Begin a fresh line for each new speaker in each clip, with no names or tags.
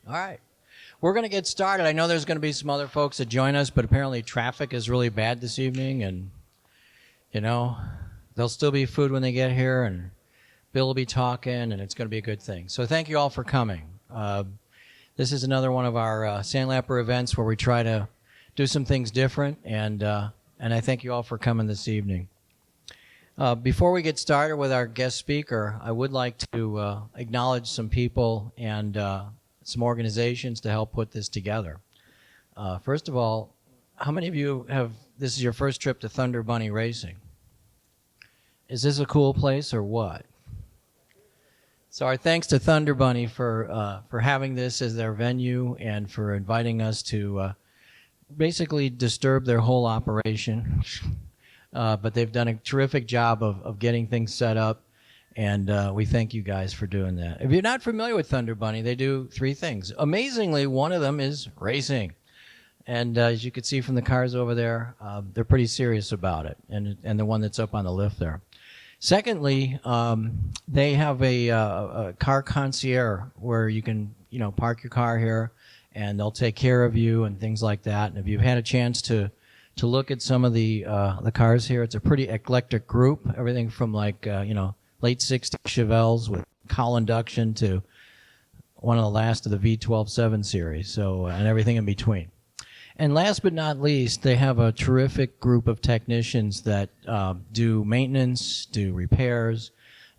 All right. We're going to get started. I know there's going to be some other folks that join us, but apparently traffic is really bad this evening, and, you know, there'll still be food when they get here, and Bill will be talking, and it's going to be a good thing. So thank you all for coming. This is another one of our Sandlapper events where we try to do some things different, and I thank you all for coming this evening. Before we get started with our guest speaker, I would like to acknowledge some people and some organizations to help put this together. First of all, how many of you this is your first trip to Thunder Bunny Racing? Is this a cool place or what? So our thanks to Thunder Bunny for having this as their venue and for inviting us to basically disturb their whole operation. But they've done a terrific job of getting things set up, and we thank you guys for doing that. If you're not familiar with Thunder Bunny, they do 3 things. Amazingly, one of them is racing. And as you can see from the cars over there, they're pretty serious about it, and the one that's up on the lift there. Secondly, they have a car concierge where you can, park your car here, and they'll take care of you and things like that. And if you've had a chance to look at some of the cars here, it's a pretty eclectic group. Everything from late 60s Chevelles with cowl induction to one of the last of the V12-7 series. So and everything in between. And last but not least, they have a terrific group of technicians that do maintenance, do repairs,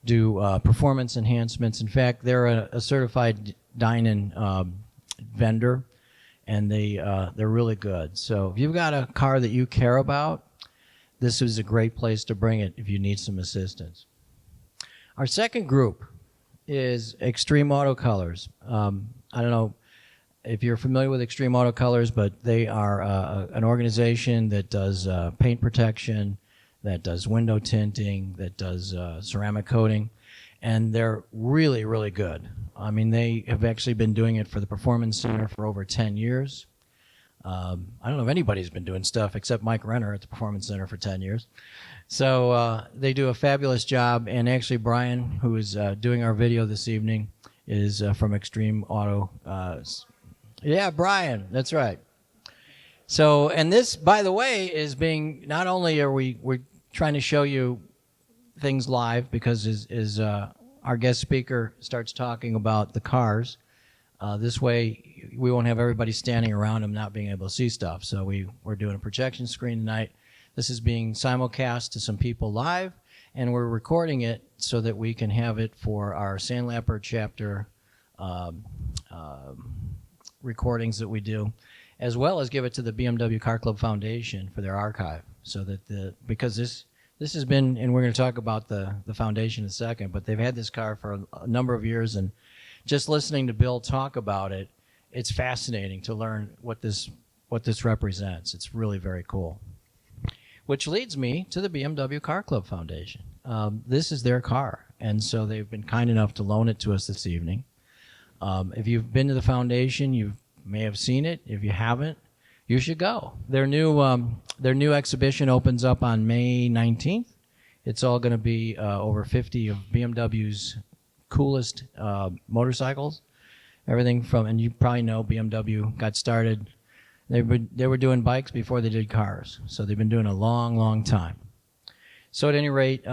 do performance enhancements. In fact, they're a certified dine-in vendor, and they're really good. So if you've got a car that you care about, this is a great place to bring it if you need some assistance. Our second group is Extreme Auto Colors. I don't know if you're familiar with Extreme Auto Colors, but they are an organization that does paint protection, that does window tinting, that does ceramic coating, and they're really, really good. I mean, they have actually been doing it for the Performance Center for over 10 years. I don't know if anybody's been doing stuff except Mike Renner at the Performance Center for 10 years. So they do a fabulous job, and actually Brian, who is doing our video this evening, is from Extreme Auto. Yeah, Brian, that's right. So, and this, by the way, is being, not only are we're trying to show you things live, because as our guest speaker starts talking about the cars, this way we won't have everybody standing around them not being able to see stuff. So we're doing a projection screen tonight. This is being simulcast to some people live, and we're recording it so that we can have it for our Sandlapper Chapter recordings that we do, as well as give it to the BMW Car Club Foundation for their archive, so that because this has been, and we're going to talk about the foundation in a second, but they've had this car for a number of years, and just listening to Bill talk about it, it's fascinating to learn what this represents. It's really very cool. Which leads me to the BMW Car Club Foundation. This is their car, and so they've been kind enough to loan it to us this evening. If you've been to the foundation, you may have seen it. If you haven't, you should go. Their new exhibition opens up on May 19th. It's all going to be over 50 of BMW's coolest motorcycles. Everything from, and you probably know BMW got started. They were doing bikes before they did cars, so they've been doing a long, long time. So at any rate,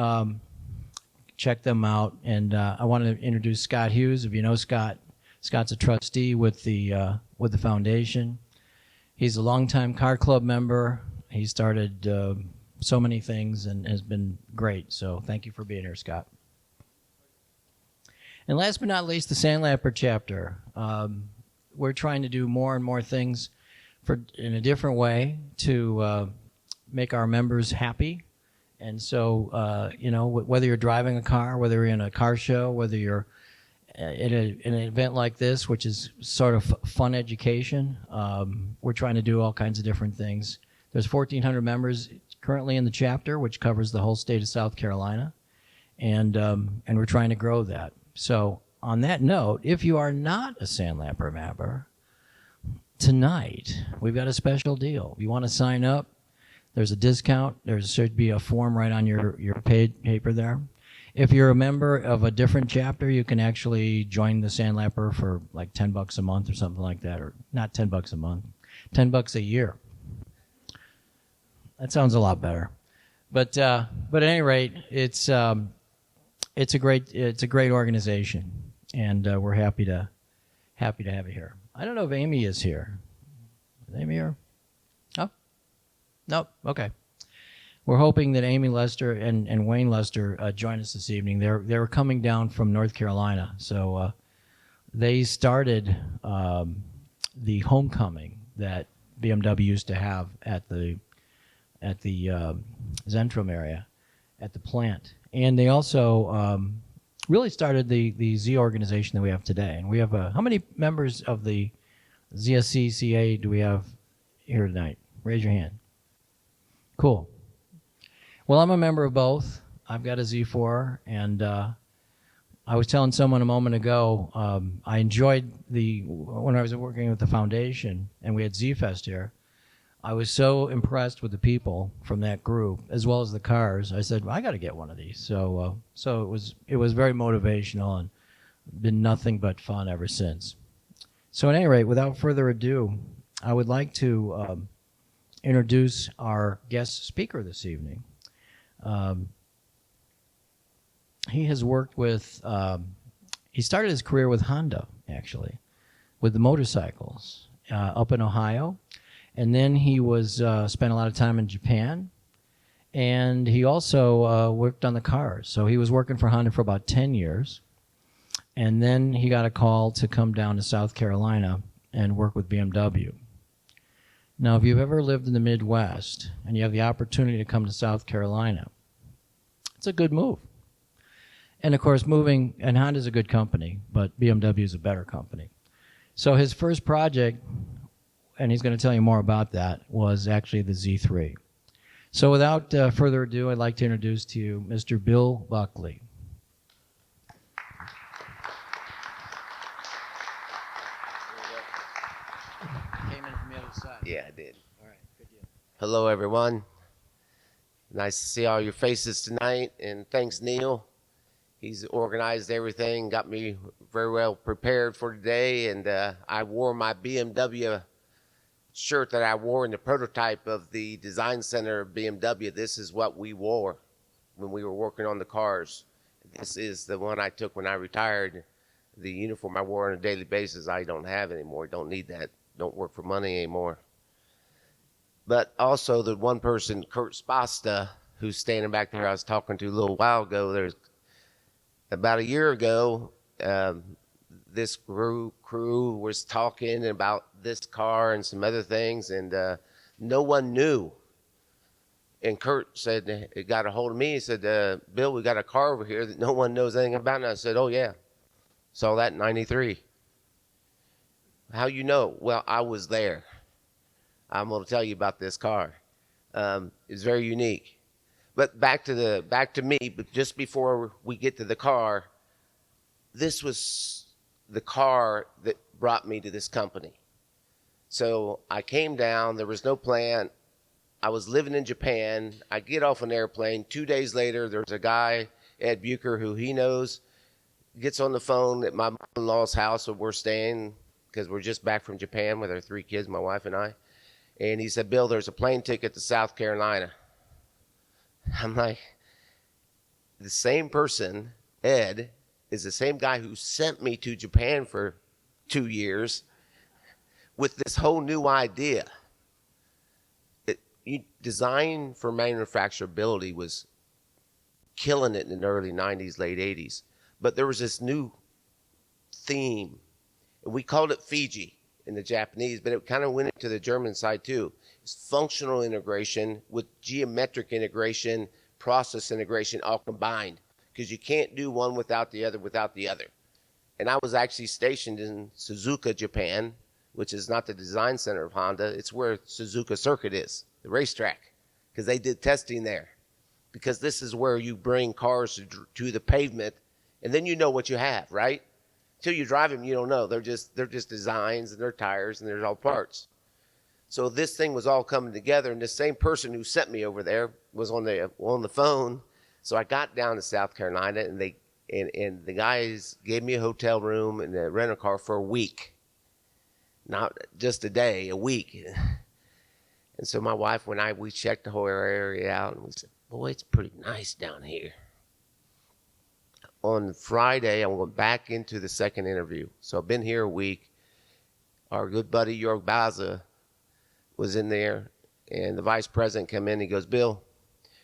check them out. And I want to introduce Scott Hughes. If you know Scott, Scott's a trustee with the foundation. He's a longtime car club member. He started so many things and has been great. So thank you for being here, Scott. And last but not least, the Sandlapper Chapter. We're trying to do more and more things in a different way to make our members happy. And so, whether you're driving a car, whether you're in a car show, whether you're in an event like this, which is sort of fun education, we're trying to do all kinds of different things. There's 1,400 members currently in the chapter, which covers the whole state of South Carolina, and we're trying to grow that. So on that note, if you are not a Sandlapper member, tonight we've got a special deal. If you want to sign up, there's a discount. There should be a form right on your paper there. If you're a member of a different chapter, you can actually join the Sandlapper for like $10 a month or something like that, or not $10 a month, $10 a year. That sounds a lot better. But at any rate, it's a great organization, and we're happy to have you here. I don't know if Amy is here. Is Amy here? Oh, no. Okay. We're hoping that Amy Lester and Wayne Lester join us this evening. They were coming down from North Carolina, so they started the homecoming that BMW used to have at the Zentrum area, at the plant, and they also really started the Z organization that we have today. And we have how many members of the CCA do we have here tonight? Raise your hand. Cool. Well, I'm a member of both. I've got a Z4, and I was telling someone a moment ago, I enjoyed when I was working with the foundation, and we had Z-Fest here. I was so impressed with the people from that group, as well as the cars. I said, well, I got to get one of these. So it was very motivational, and been nothing but fun ever since. So at any rate, without further ado, I would like to introduce our guest speaker this evening. He has worked with, he started his career with Honda, actually, with the motorcycles up in Ohio. And then he spent a lot of time in Japan. And he also worked on the cars. So he was working for Honda for about 10 years. And then he got a call to come down to South Carolina and work with BMW. Now, if you've ever lived in the Midwest and you have the opportunity to come to South Carolina, it's a good move. And of course, and Honda's a good company, but BMW is a better company. So his first project, and he's going to tell you more about that, was actually the Z3. So without further ado, I'd like to introduce to you Mr. Bill Buckley.
Yeah, I did.
All right, good deal.
Hello, everyone. Nice to see all your faces tonight, and thanks, Neil. He's organized everything, got me very well prepared for today, and I wore my BMW shirt that I wore in the prototype of the design center of BMW. This is what we wore when we were working on the cars. This is the one I took when I retired. The uniform I wore on a daily basis, I don't have anymore. Don't need that. Don't work for money anymore. But also the one person, Kurt Spasta, who's standing back there I was talking to a little while ago, there's about a year ago, this crew was talking about this car and some other things, and no one knew. And Kurt said, he got a hold of me, he said, Bill, we got a car over here that no one knows anything about. And I said, oh yeah, saw that in 93. How you know? Well, I was there. I'm going to tell you about this car. It's very unique. But back to me. But just before we get to the car, this was the car that brought me to this company. So I came down. There was no plant. I was living in Japan. I get off an airplane. 2 days later, there's a guy, Ed Bucher, who he knows, gets on the phone at my mother-in-law's house where we're staying because we're just back from Japan with our 3 kids, my wife and I. And he said, Bill, there's a plane ticket to South Carolina. I'm like, the same person, Ed, is the same guy who sent me to Japan for 2 years with this whole new idea. Design for manufacturability was killing it in the early 90s, late 80s. But there was this new theme, and we called it Fiji in the Japanese, but it kind of went into the German side too. It's functional integration with geometric integration, process integration, all combined, because you can't do one without the other. And I was actually stationed in Suzuka, Japan, which is not the design center of Honda. It's where Suzuka Circuit is, the racetrack, because they did testing there. Because this is where you bring cars to the pavement, and then you know what you have, right? Till you drive them, you don't know. They're just designs, and they're tires, and they're all parts. So this thing was all coming together, and the same person who sent me over there was on the phone So I got down to South Carolina, and and the guys gave me a hotel room and a rental car for a week. Not just a day, a week. And so my wife, we checked the whole area out, and we said, boy, it's pretty nice down here. On Friday, I went back into the second interview. So I've been here a week. Our good buddy, Jörg Baza, was in there, and the vice president came in. He goes, Bill,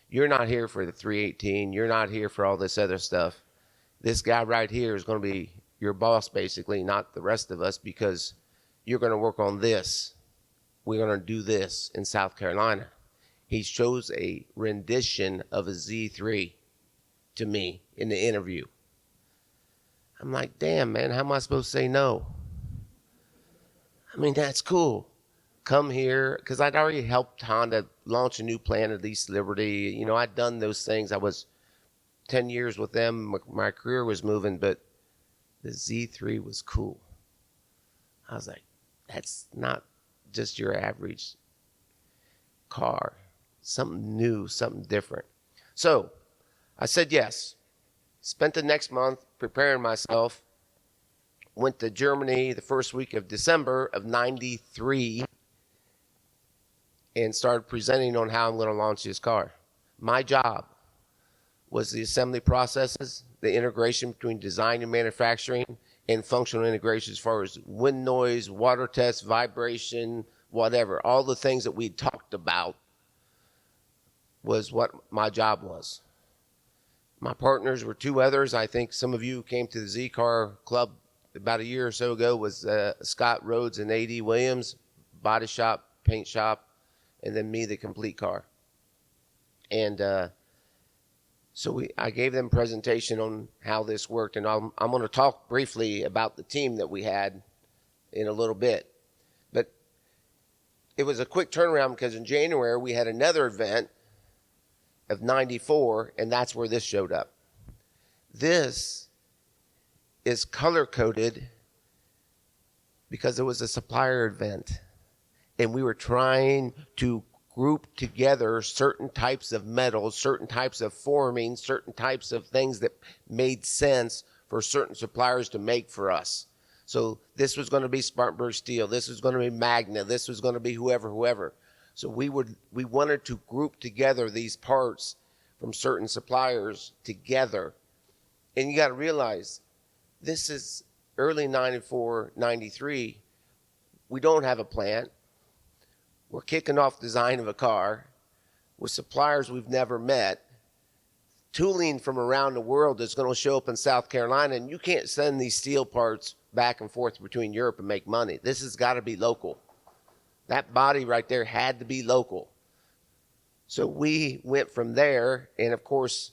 you're not here for the 318. You're not here for all this other stuff. This guy right here is going to be your boss, basically, not the rest of us, because you're going to work on this. We're going to do this in South Carolina. He shows a rendition of a Z3 to me in the interview. I'm like, damn, man, how am I supposed to say no? I mean, that's cool. Come here, because I'd already helped Honda launch a new plant at East Liberty. You know, I'd done those things. I was 10 years with them. My career was moving, but the Z3 was cool. I was like, that's not just your average car. Something new, something different. So I said yes. Spent the next month preparing myself. Went to Germany the first week of December of '93 and started presenting on how I'm going to launch this car. My job was the assembly processes, the integration between design and manufacturing, and functional integration as far as wind noise, water test, vibration, whatever. All the things that we talked about was what my job was. My partners were two others. I think some of you came to the Z-Car Club about a year or so ago, was Scott Rhodes and A.D. Williams, body shop, paint shop, and then me, the complete car. And I gave them a presentation on how this worked, and I'm going to talk briefly about the team that we had in a little bit. But it was a quick turnaround because in January we had another event of '94, and that's where this showed up. This is color-coded because it was a supplier event, and we were trying to group together certain types of metals, certain types of forming, certain types of things that made sense for certain suppliers to make for us. So this was going to be Spartanburg Steel, this was going to be Magna, this was going to be whoever. So we wanted to group together these parts from certain suppliers together. And you got to realize, this is early '94, '93. We don't have a plant. We're kicking off design of a car with suppliers we've never met, tooling from around the world that's going to show up in South Carolina, and you can't send these steel parts back and forth between Europe and make money. This has got to be local. That body right there had to be local. So we went from there, and of course,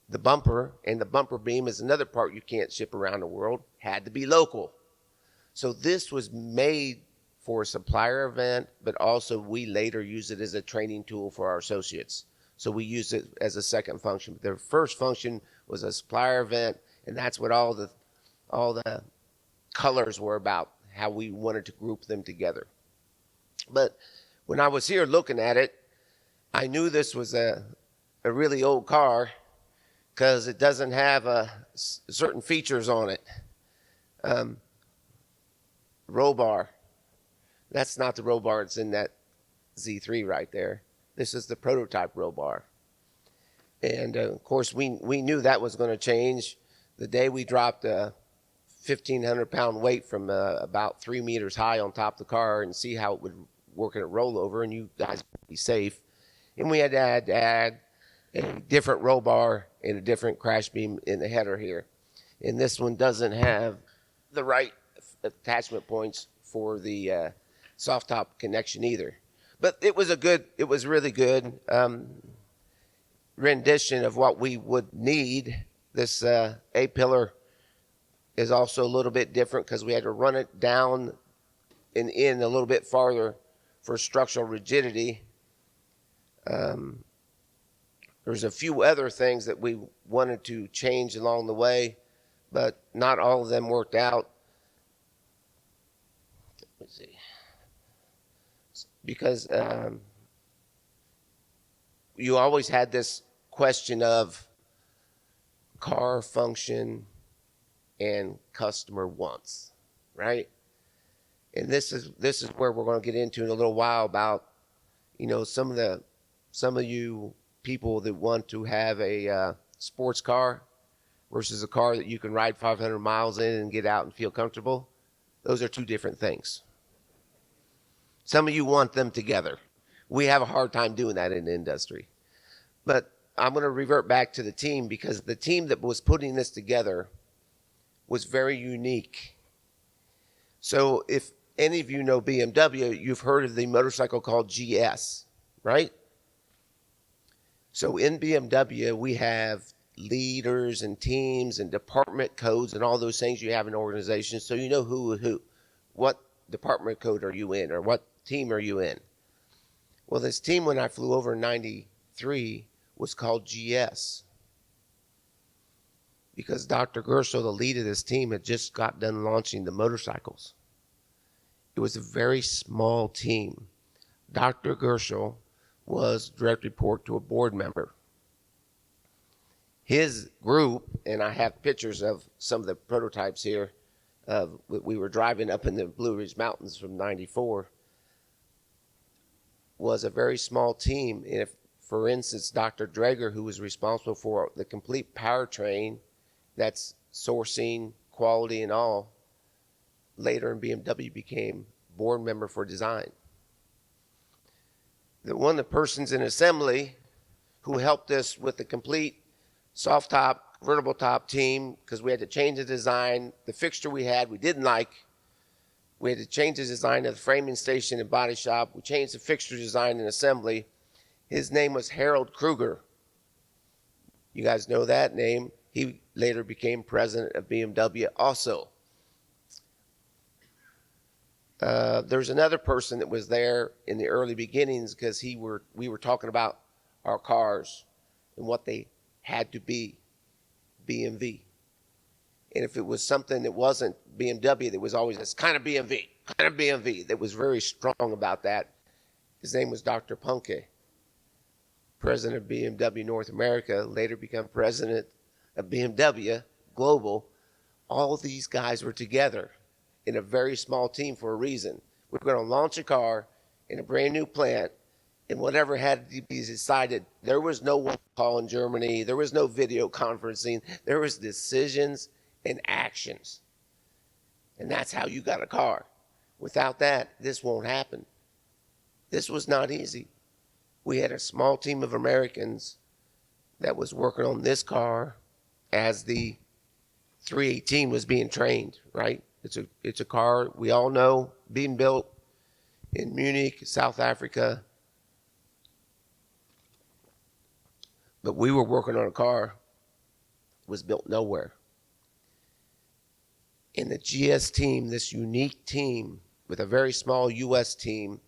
the bumper and the bumper beam is another part you can't ship around the world, had to be local. So this was made for a supplier event, but also we later used it as a training tool for our associates. So we used it as a second function. The first function was a supplier event, and that's what all the colors were about, how we wanted to group them together. But when I was here looking at it, I knew this was a really old car because it doesn't have certain features on it. Roll bar. That's not the roll bar that's in that Z3 right there. This is the prototype roll bar. And of course, we knew that was going to change the day we dropped a 1,500-pound weight from about 3 meters high on top of the car and see how it would work in a rollover, and you guys would be safe. And we had to add a different roll bar and a different crash beam in the header here. And this one doesn't have the right attachment points for the soft top connection either. But it was really good rendition of what we would need. This A-pillar is also a little bit different because we had to run it down and in a little bit farther for structural rigidity. There's a few other things that we wanted to change along the way, but not all of them worked out. Let's see. Because you always had this question of car function and customer wants, right? And this is where we're going to get into in a little while about, some of you people that want to have a sports car versus a car that you can ride 500 miles in and get out and feel comfortable. Those are two different things. Some of you want them together. We have a hard time doing that in the industry. But I'm going to revert back to the team, because the team that was putting this together was very unique. So if any of you know BMW, you've heard of the motorcycle called GS, right? So in BMW, we have leaders and teams and department codes and all those things you have in organizations. So you know who, what department code are you in, or what team are you in? Well, this team, when I flew over in 93, was called GS, because Dr. Gersel, the lead of this team, had just got done launching the motorcycles. It was a very small team. Dr. Gersel was direct report to a board member. His group, and I have pictures of some of the prototypes here, we were driving up in the Blue Ridge Mountains from 94, was a very small team. And if, for instance, Dr. Drager, who was responsible for the complete powertrain, that's sourcing, quality, and all, later in BMW became board member for design. One of the persons in assembly who helped us with the complete soft top, convertible top team, because we had to change the design. The fixture we had, we didn't like. We had to change the design of the framing station and body shop. We changed the fixture design and assembly. His name was Harold Kruger. You guys know that name. He later became president of BMW also. There's another person that was there in the early beginnings, because we were talking about our cars and what they had to be, BMW. And if it was something that wasn't BMW, that was always this kind of BMW, that was very strong about that. His name was Dr. Punke, president of BMW North America, later become president of BMW Global. All these guys were together in a very small team for a reason. We were going to launch a car in a brand new plant, and whatever had to be decided, there was no one call in Germany, there was no video conferencing, there was decisions and actions. And that's how you got a car. Without that, this won't happen. This was not easy. We had a small team of Americans that was working on this car as the 318 was being trained, right? It's a car we all know being built in Munich, South Africa. But we were working on a car that was built nowhere. And the GS team, this unique team with a very small U.S. team,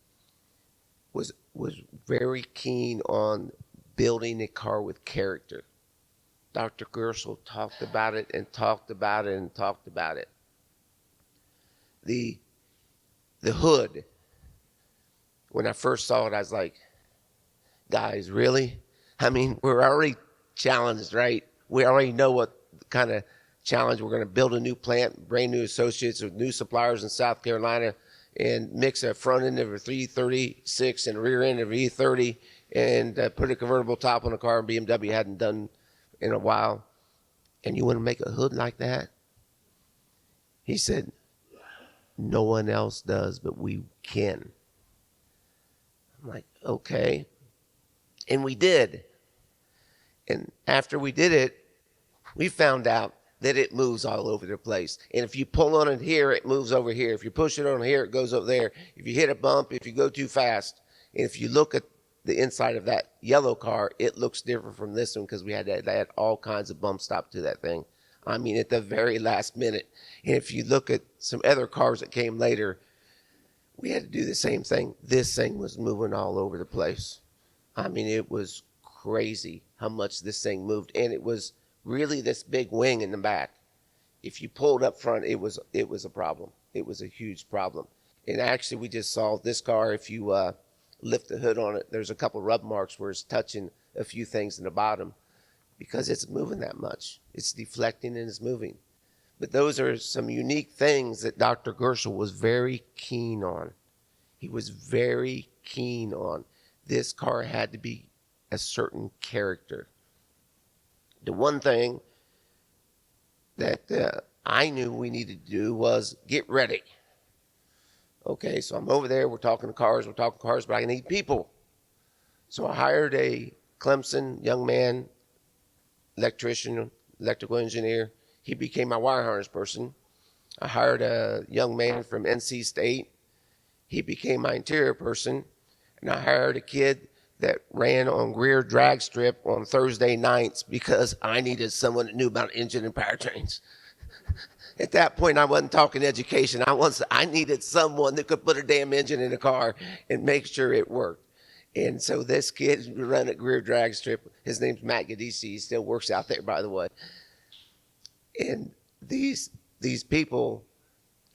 was very keen on building a car with character. Dr. Gersel talked about it and talked about it and talked about it. The hood, when I first saw it, I was like, guys, really? I mean, we're already challenged, right? We already know what kind of challenge. We're going to build a new plant, brand new associates with new suppliers in South Carolina, and mix a front end of a 336 and a rear end of an E30, and put a convertible top on a car BMW hadn't done in a while. And you want to make a hood like that? He said, no one else does, but we can. I'm like, okay. And we did. And after we did it, we found out that it moves all over the place. And if you pull on it here, it moves over here. If you push it on here, it goes over there. If you hit a bump, if you go too fast. And if you look at the inside of that yellow car, it looks different from this one, because we had to add all kinds of bump stop to that thing. I mean, at the very last minute. And if you look at some other cars that came later, we had to do the same thing. This thing was moving all over the place. I mean, it was crazy how much this thing moved. And it was really this big wing in the back. If you pulled up front, it was a problem. It was a huge problem. And actually, we just solved this car. If you lift the hood on it, there's a couple rub marks where it's touching a few things in the bottom. because it's moving that much. It's deflecting and it's moving. But those are some unique things that Dr. Gershel was very keen on. He was very keen on. This car had to be a certain character. The one thing that I knew we needed to do was get ready. Okay, so I'm over there, we're talking cars, but I need people. So I hired a Clemson young man, electrician, electrical engineer. He became my wire harness person. I hired a young man from NC State. He became my interior person. And I hired a kid that ran on Greer drag strip on Thursday nights because I needed someone that knew about engine and powertrains. At that point, I wasn't talking education. I needed someone that could put a damn engine in a car and make sure it worked. And so this kid run at Greer drag strip. His name's Matt Gadisi. He still works out there, by the way. And these people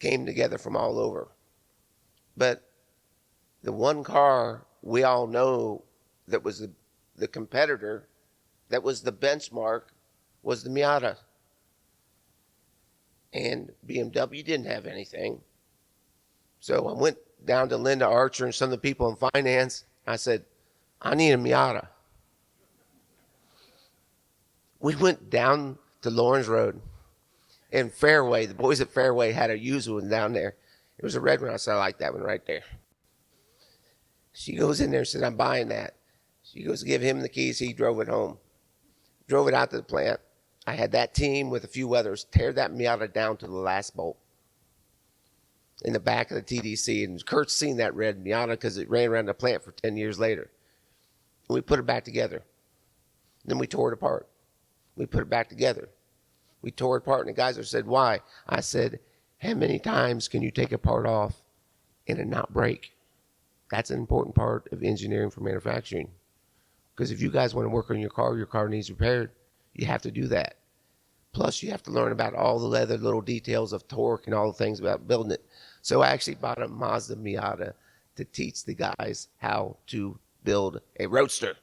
came together from all over. But the one car we all know that was the competitor, that was the benchmark, was the Miata. And BMW didn't have anything. So I went down to Linda Archer and some of the people in finance. I said, I need a Miata. We went down to Lawrence Road. And Fairway, the boys at Fairway had a used one down there. It was a red one. I said, I like that one right there. She goes in there and said, I'm buying that. She goes, give him the keys. He drove it home. Drove it out to the plant. I had that team with a few others tear that Miata down to the last bolt in the back of the TDC. And Kurt's seen that red Miata because it ran around the plant for 10 years later. And we put it back together. Then we tore it apart. We put it back together. We tore it apart, and the guys said, why? I said, how many times can you take a part off and it not break? That's an important part of engineering for manufacturing. Because if you guys want to work on your car needs repaired, you have to do that. Plus, you have to learn about all the other little details of torque and all the things about building it. So I actually bought a Mazda Miata to teach the guys how to build a roadster.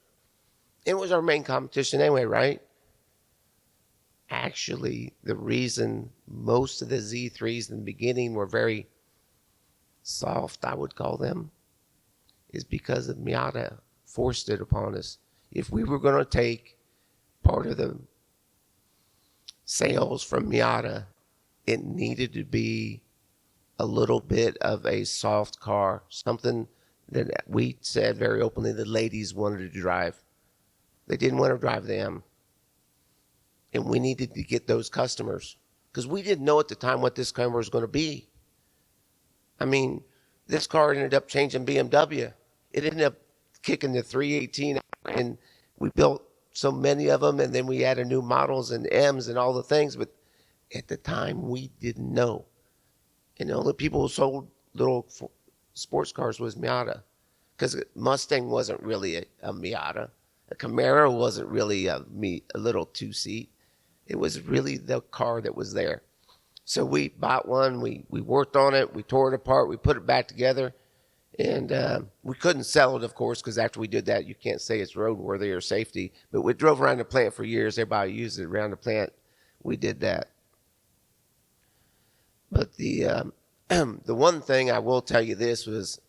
It was our main competition anyway, right? Actually, the reason most of the Z3s in the beginning were very soft, I would call them, is because the Miata forced it upon us. If we were going to take part of the sales from Miata, it needed to be a little bit of a soft car, something that we said very openly the ladies wanted to drive. They didn't want to drive them. And we needed to get those customers because we didn't know at the time what this car was going to be. I mean, this car ended up changing BMW. It ended up kicking the 318 out, and we built so many of them, and then we added new models and M's and all the things. But at the time, we didn't know. And the only people who sold little sports cars was Miata, because Mustang wasn't really a Miata. A Camaro wasn't really a little two-seat. It was really the car that was there. So we bought one. We worked on it. We tore it apart. We put it back together. And we couldn't sell it, of course, because after we did that, you can't say it's roadworthy or safety. But we drove around the plant for years. Everybody used it around the plant. We did that. But the one thing I will tell you this was,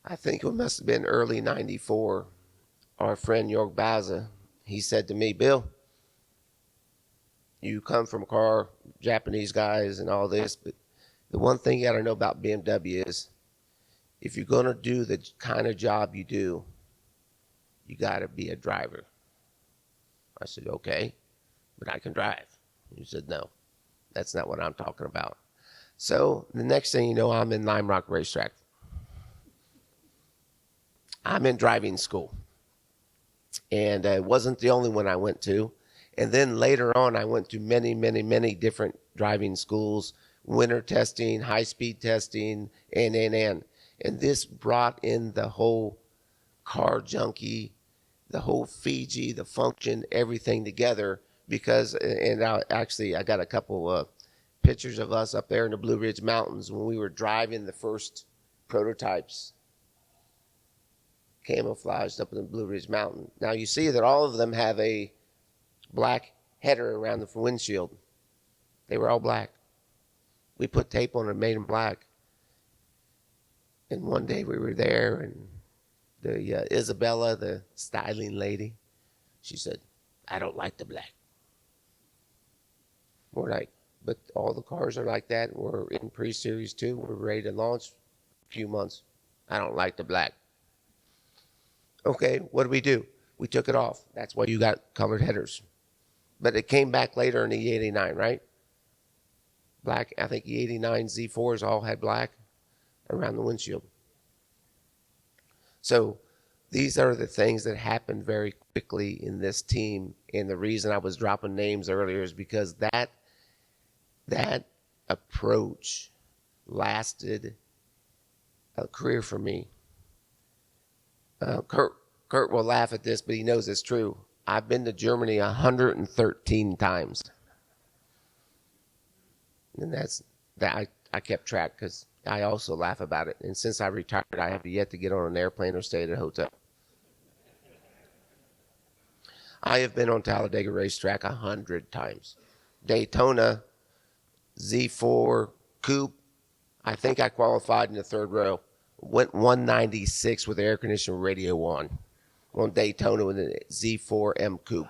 I think it must have been early 94. Our friend York Baza, he said to me, Bill, you come from a car, Japanese guys and all this, but the one thing you got to know about BMW is if you're going to do the kind of job you do, you got to be a driver. I said, okay, but I can drive. He said, no, that's not what I'm talking about. So the next thing you know, I'm in Lime Rock Racetrack. I'm in driving school. And it wasn't the only one I went to. And then later on, I went to many, many, many different driving schools, winter testing, high-speed testing, and. And this brought in the whole car junkie, the whole Fiji, the function, everything together. Because, and I got a couple of pictures of us up there in the Blue Ridge Mountains when we were driving the first prototypes. camouflaged up in the Blue Ridge Mountain. Now you see that all of them have a black header around the windshield. They were all black. We put tape on it and made them black. And one day we were there, and the Isabella, the styling lady, she said, "I don't like the black." We're like, but all the cars are like that. We're in pre-series 2. We're ready to launch a few months. I don't like the black. Okay, what do? We took it off. That's why you got colored headers. But it came back later in the E89, right? Black, I think E89 Z4s all had black around the windshield. So these are the things that happened very quickly in this team. And the reason I was dropping names earlier is because that approach lasted a career for me. Kurt will laugh at this, but he knows it's true. I've been to Germany 113 times. And I kept track because I also laugh about it. And since I retired, I have yet to get on an airplane or stay at a hotel. I have been on Talladega Racetrack 100 times. Daytona, Z4 Coupe, I think I qualified in the third row. Went 196 with the air conditioning radio on Daytona with the Z4 M Coupe.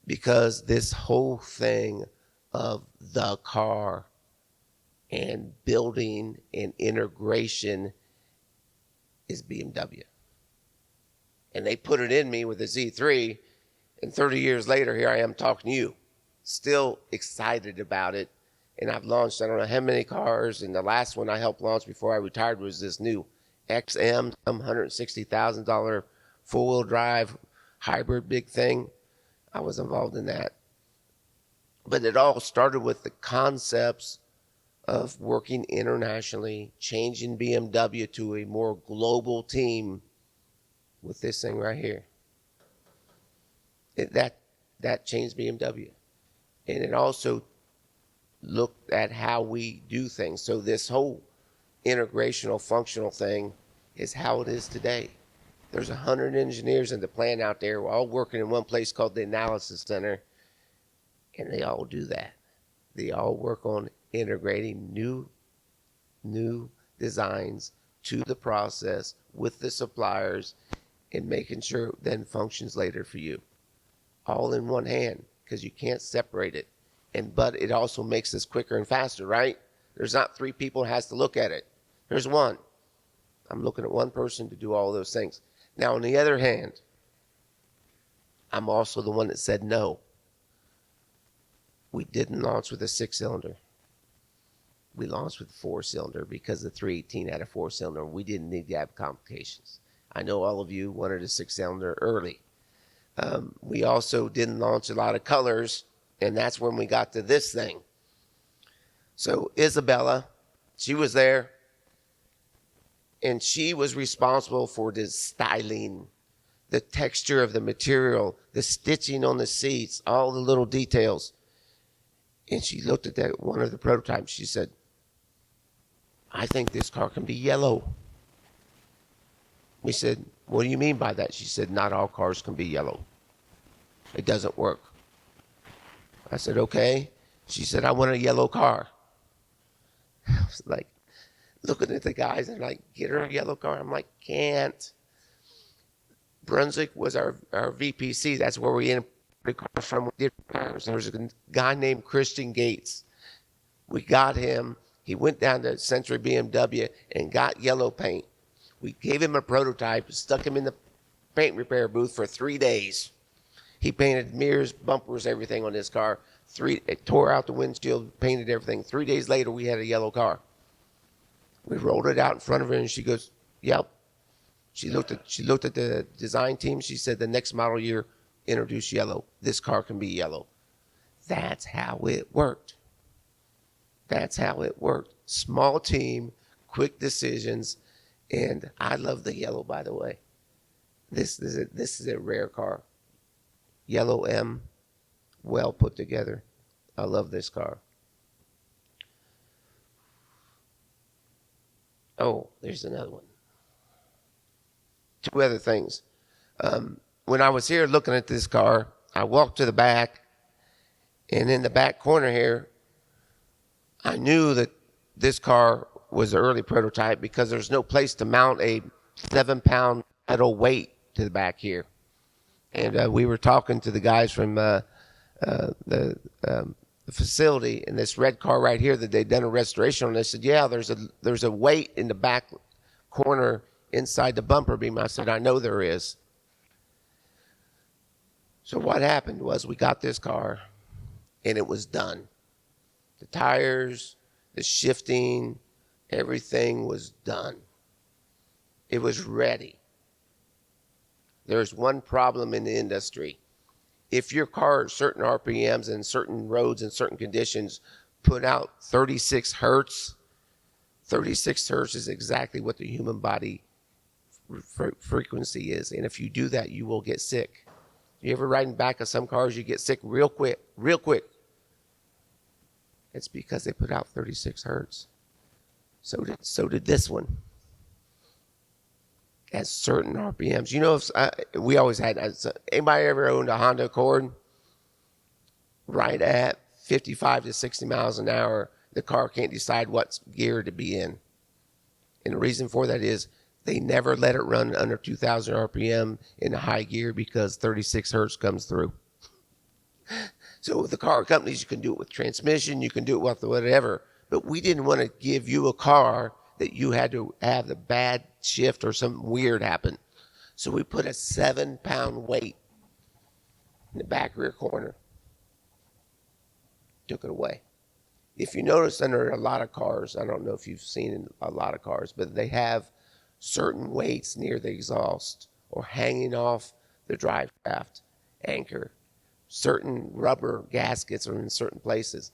Because this whole thing of the car and building and integration is BMW. And they put it in me with the Z3, and 30 years later, here I am talking to you. Still excited about it. And I've launched, I don't know how many cars, and the last one I helped launch before I retired was this new XM, $160,000 four-wheel drive hybrid big thing. I was involved in that. But it all started with the concepts of working internationally, changing BMW to a more global team with this thing right here. That changed BMW. And it also looked at how we do things. So this whole integrational functional thing is how it is today. There's 100 engineers in the plant out there. We're all working in one place called the Analysis Center, and they all do that. They all work on integrating new designs to the process with the suppliers and making sure it then functions later for you. All in one hand, because you can't separate it. But it also makes this quicker and faster, right? There's not 3 people that has to look at it. There's one. I'm looking at one person to do all those things. Now, on the other hand, I'm also the one that said no. We didn't launch with a 6-cylinder. We launched with a 4-cylinder because the 318 had a 4-cylinder. We didn't need to have complications. I know all of you wanted a 6-cylinder early. We also didn't launch a lot of colors, and that's when we got to this thing. So Isabella, she was there, and she was responsible for the styling, the texture of the material, the stitching on the seats, all the little details. And she looked at that one of the prototypes. She said, "I think this car can be yellow." We said, "What do you mean by that?" She said, "Not all cars can be yellow. It doesn't work." I said, "Okay." She said, "I want a yellow car." I was like, looking at the guys and like, "Get her a yellow car." I'm like, "Can't." Brunswick was our VPC. That's where we imported cars from. There was a guy named Christian Gates. We got him. He went down to Century BMW and got yellow paint. We gave him a prototype, stuck him in the paint repair booth for 3 days. He painted mirrors, bumpers, everything on this car. It tore out the windshield, painted everything. 3 days later, we had a yellow car. We rolled it out in front of her, and she goes, "Yep." She looked at the design team. She said, "The next model year, introduce yellow. This car can be yellow." That's how it worked. That's how it worked. Small team, quick decisions, and I love the yellow, by the way. This is a rare car. Yellow M, well put together. I love this car. Oh, there's another one. two other things. When I was here looking at this car, I walked to the back, and in the back corner here, I knew that this car was an early prototype because there's no place to mount a 7-pound metal weight to the back here. And we were talking to the guys from the facility, and this red car right here that they'd done a restoration on. They said, yeah, there's a weight in the back corner inside the bumper beam. I said, I know there is. So what happened was we got this car, and it was done. The tires, the shifting, everything was done. It was ready. There's one problem in the industry. If your car at certain RPMs and certain roads and certain conditions put out 36 hertz, 36 hertz is exactly what the human body frequency is. And if you do that, you will get sick. You ever ride in the back of some cars, you get sick real quick, real quick. It's because they put out 36 hertz. So did this one. At certain RPMs. You know, we always had, anybody ever owned a Honda Accord? Right at 55 to 60 miles an hour, the car can't decide what gear to be in. And the reason for that is they never let it run under 2,000 RPM in the high gear because 36 hertz comes through. So with the car companies, you can do it with transmission, you can do it with whatever. But we didn't want to give you a car that you had to have the bad shift or something weird happen. So we put a 7-pound weight in the back rear corner. Took it away. If you notice under a lot of cars, I don't know if you've seen a lot of cars, but they have certain weights near the exhaust or hanging off the drive shaft anchor. Certain rubber gaskets are in certain places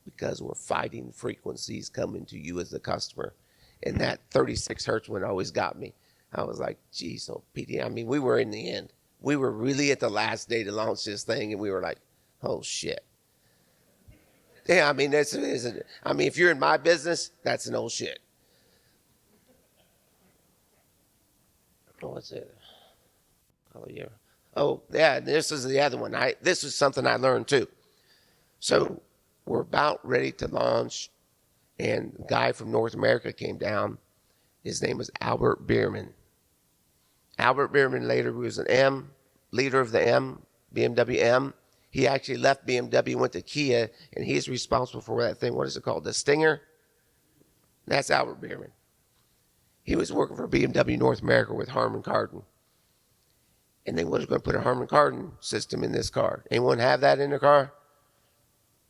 because we're fighting frequencies coming to you as the customer. And that 36 hertz one always got me. I was like, geez, oh, PD. I mean, we were in the end. We were really at the last day to launch this thing, and we were like, oh, shit. Yeah, I mean, if you're in my business, that's an old shit. Oh, what's it? Oh, yeah. Oh, yeah, this is the other one. This is something I learned, too. So we're about ready to launch, and a guy from North America came down. His name was Albert Bierman. Albert Bierman later was an M, leader of the M, BMW M. He actually left BMW, went to Kia, and he's responsible for that thing. What is it called? The Stinger? That's Albert Bierman. He was working for BMW North America with Harman Kardon. And they was going to put a Harman Kardon system in this car. Anyone have that in their car?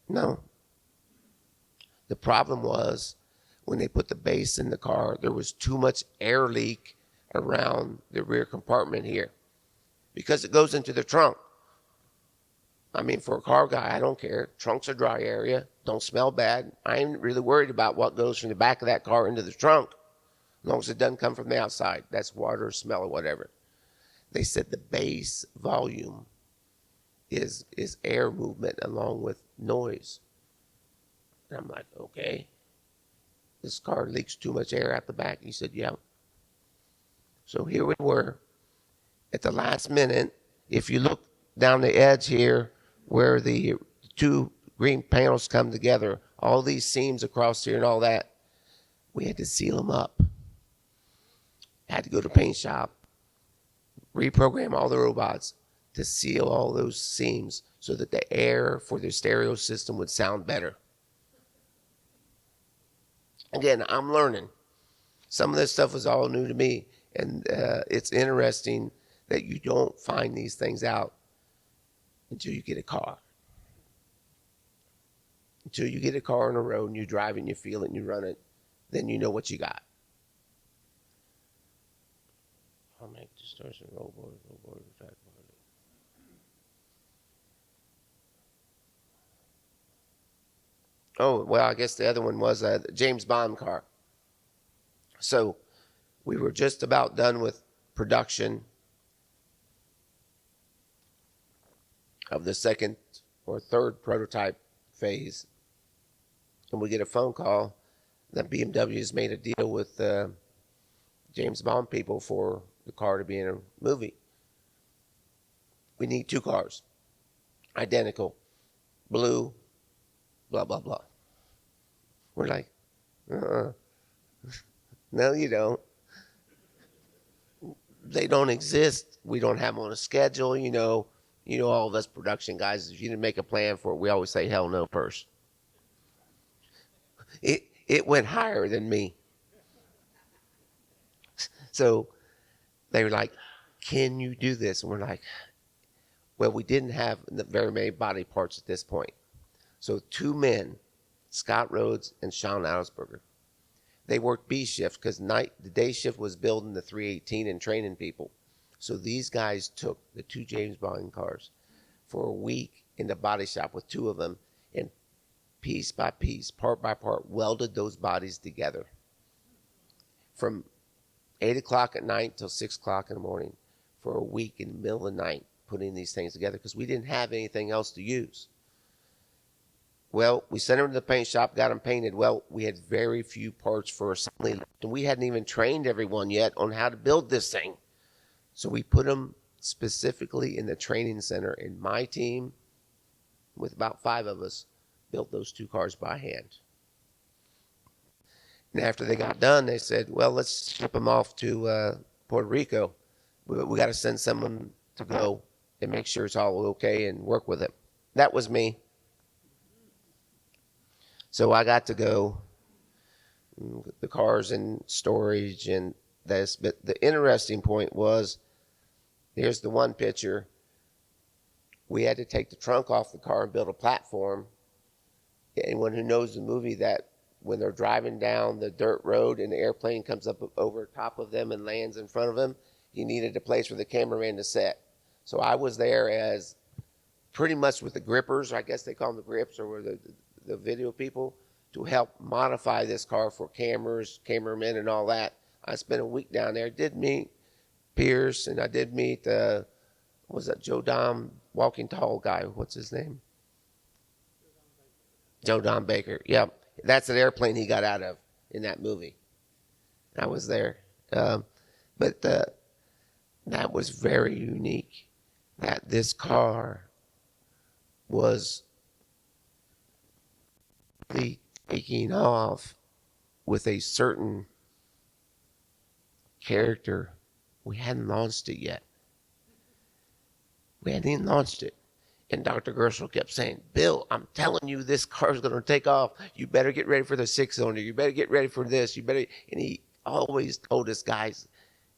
No. The problem was when they put the base in the car, there was too much air leak around the rear compartment here because it goes into the trunk. I mean, for a car guy, I don't care. Trunk's a dry area. Don't smell bad. I ain't really worried about what goes from the back of that car into the trunk as long as it doesn't come from the outside. That's water, smell, or whatever. They said the base volume is air movement along with noise. And I'm like, okay. This car leaks too much air out the back. He said, yeah. So here we were at the last minute. If you look down the edge here where the two green panels come together, all these seams across here and all that, we had to seal them up. Had to go to the paint shop, reprogram all the robots to seal all those seams so that the air for the stereo system would sound better. Again, I'm learning. Some of this stuff was all new to me, and it's interesting that you don't find these things out until you get a car. Until you get a car on the road and you drive and you feel it and you run it, then you know what you got. I'll make distortion, roll board, track board. Oh, well, I guess the other one was a James Bond car. So we were just about done with production of the second or third prototype phase. And we get a phone call that BMW has made a deal with James Bond people for the car to be in a movie. We need 2 cars, identical, blue, blah, blah, blah. We're like, no, you don't. They don't exist. We don't have them on a schedule. You know, all of us production guys, if you didn't make a plan for it, we always say hell no first. It went higher than me. So they were like, can you do this? And we're like, well, we didn't have very many body parts at this point. So 2 men, Scott Rhodes and Sean Adelsberger, they worked B shift because the day shift was building the 318 and training people. So these guys took the 2 James Bond cars for a week in the body shop with 2 of them, and piece by piece, part by part, welded those bodies together from 8 o'clock at night till 6 o'clock in the morning for a week in the middle of the night, putting these things together because we didn't have anything else to use. Well, we sent them to the paint shop, got them painted. Well, we had very few parts for assembly left, and we hadn't even trained everyone yet on how to build this thing. So we put them specifically in the training center, and my team, with about 5 of us, built those 2 cars by hand. And after they got done, they said, well, let's ship them off to Puerto Rico. We got to send someone to go and make sure it's all okay and work with it. That was me. So I got to go. The car's in storage and this. But the interesting point was, here's the one picture. We had to take the trunk off the car and build a platform. Anyone who knows the movie, that when they're driving down the dirt road and the airplane comes up over top of them and lands in front of them, he needed a place for the cameraman to sit. So I was there as pretty much with the grippers, I guess they call them the grips, or the video people, to help modify this car for cameras, cameramen, and all that. I spent a week down there. Did meet Pierce, and I did meet, was that Joe Dom, walking tall guy? What's his name? Joe Don Baker. Yeah, that's an airplane he got out of in that movie. I was there. But that was very unique, that this car was taking off with a certain character. We hadn't launched it yet. We hadn't even launched it. And Dr. Gershel kept saying, Bill, I'm telling you, this car's going to take off. You better get ready for the 6-cylinder. You better get ready for this. You better. And he always told us, guys,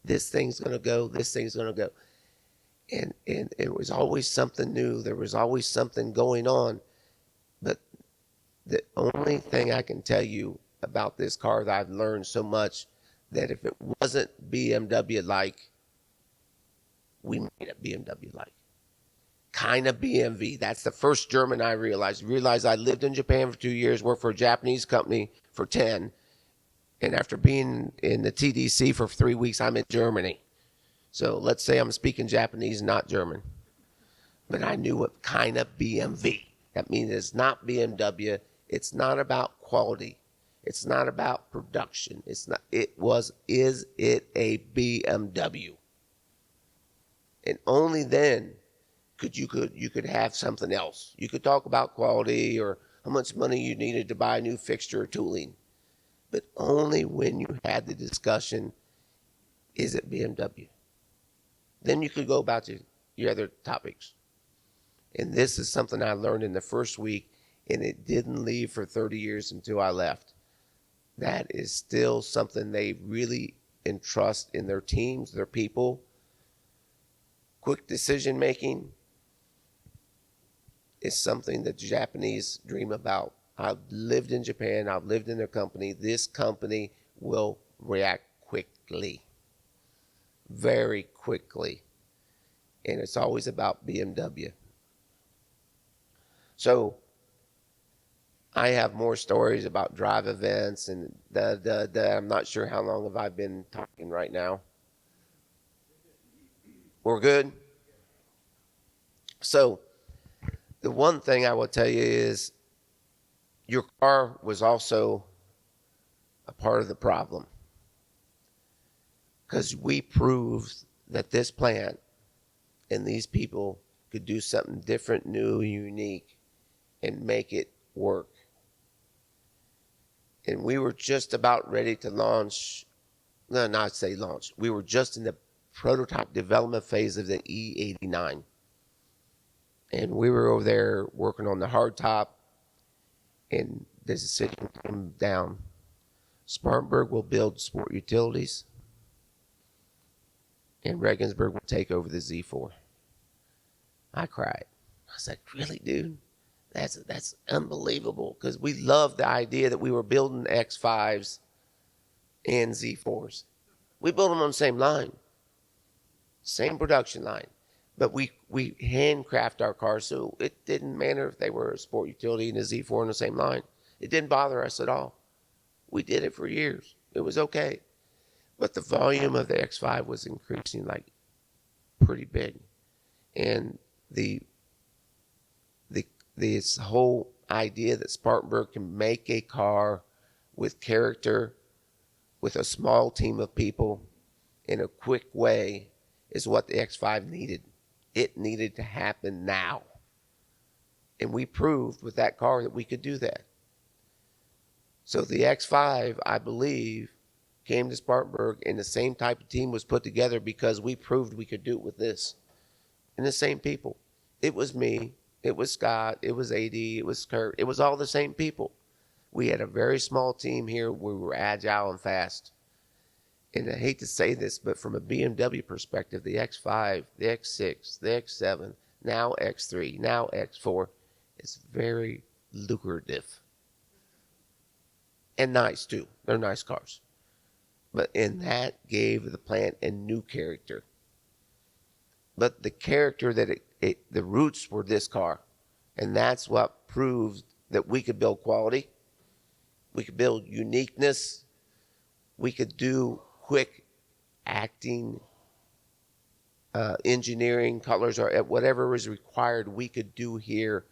this thing's going to go. This thing's going to go. And it was always something new. There was always something going on. But the only thing I can tell you about this car that I've learned so much, that if it wasn't BMW-like, we made it BMW-like. Kind of BMW. That's the first German I realized. I lived in Japan for 2 years, worked for a Japanese company for 10. And after being in the TDC for 3 weeks, I'm in Germany. So let's say I'm speaking Japanese, not German. But I knew what kind of BMW. That means it's not BMW. It's not about quality. It's not about production. It's not. Is it a BMW? And only then you could have something else. You could talk about quality or how much money you needed to buy a new fixture or tooling. But only when you had the discussion, is it BMW? Then you could go about to your other topics. And this is something I learned in the first week, and it didn't leave for 30 years until I left. That is still something they really entrust in their teams, their people. Quick decision making is something that the Japanese dream about. I've lived in Japan. I've lived in their company. This company will react quickly, very quickly. And it's always about BMW. So I have more stories about drive events, and I'm not sure how long have I been talking right now. We're good? So the one thing I will tell you is your car was also a part of the problem. because we proved that this plant and these people could do something different, new, unique, and make it work. And we were just about ready to launch, no, not say launch. We were just in the prototype development phase of the E89. And we were over there working on the hardtop, and the decision came down. Spartanburg will build sport utilities, and Regensburg will take over the Z4. I cried. I said, really, dude? That's unbelievable, because we loved the idea that we were building X5s and Z4s. We built them on the same line, same production line. But we handcraft our cars, so it didn't matter if they were a sport utility and a Z4 on the same line. It didn't bother us at all. We did it for years. It was okay. But the volume of the X5 was increasing like pretty big. And this whole idea that Spartanburg can make a car with character, with a small team of people, in a quick way, is what the X5 needed. It needed to happen now. And we proved with that car that we could do that. So the X5, I believe, came to Spartanburg, and the same type of team was put together because we proved we could do it with this. And the same people. It was me, it was Scott, it was AD, it was Kurt. It was all the same people. We had a very small team here. We were agile and fast. And I hate to say this, but from a BMW perspective, the X5, the X6, the X7, now X3, now X4, is very lucrative. And nice, too. They're nice cars. And that gave the plant a new character. But the character that the roots were this car. And that's what proved that we could build quality. We could build uniqueness. We could do quick acting, engineering, colors, or whatever was required, we could do here.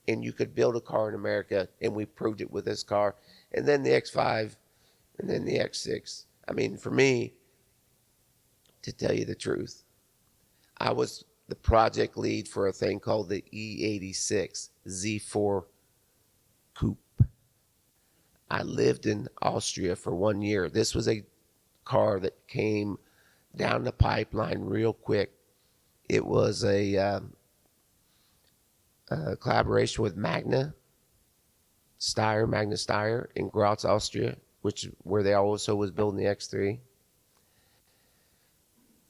And you could build a car in America, and we proved it with this car. And then the X5, and then the X6. I mean, for me, to tell you the truth, I was the project lead for a thing called the E86 Z3 Coupe. I lived in Austria for 1 year. This was a car that came down the pipeline real quick. It was a collaboration with Magna Steyr in Graz, Austria, where they also was building the X3.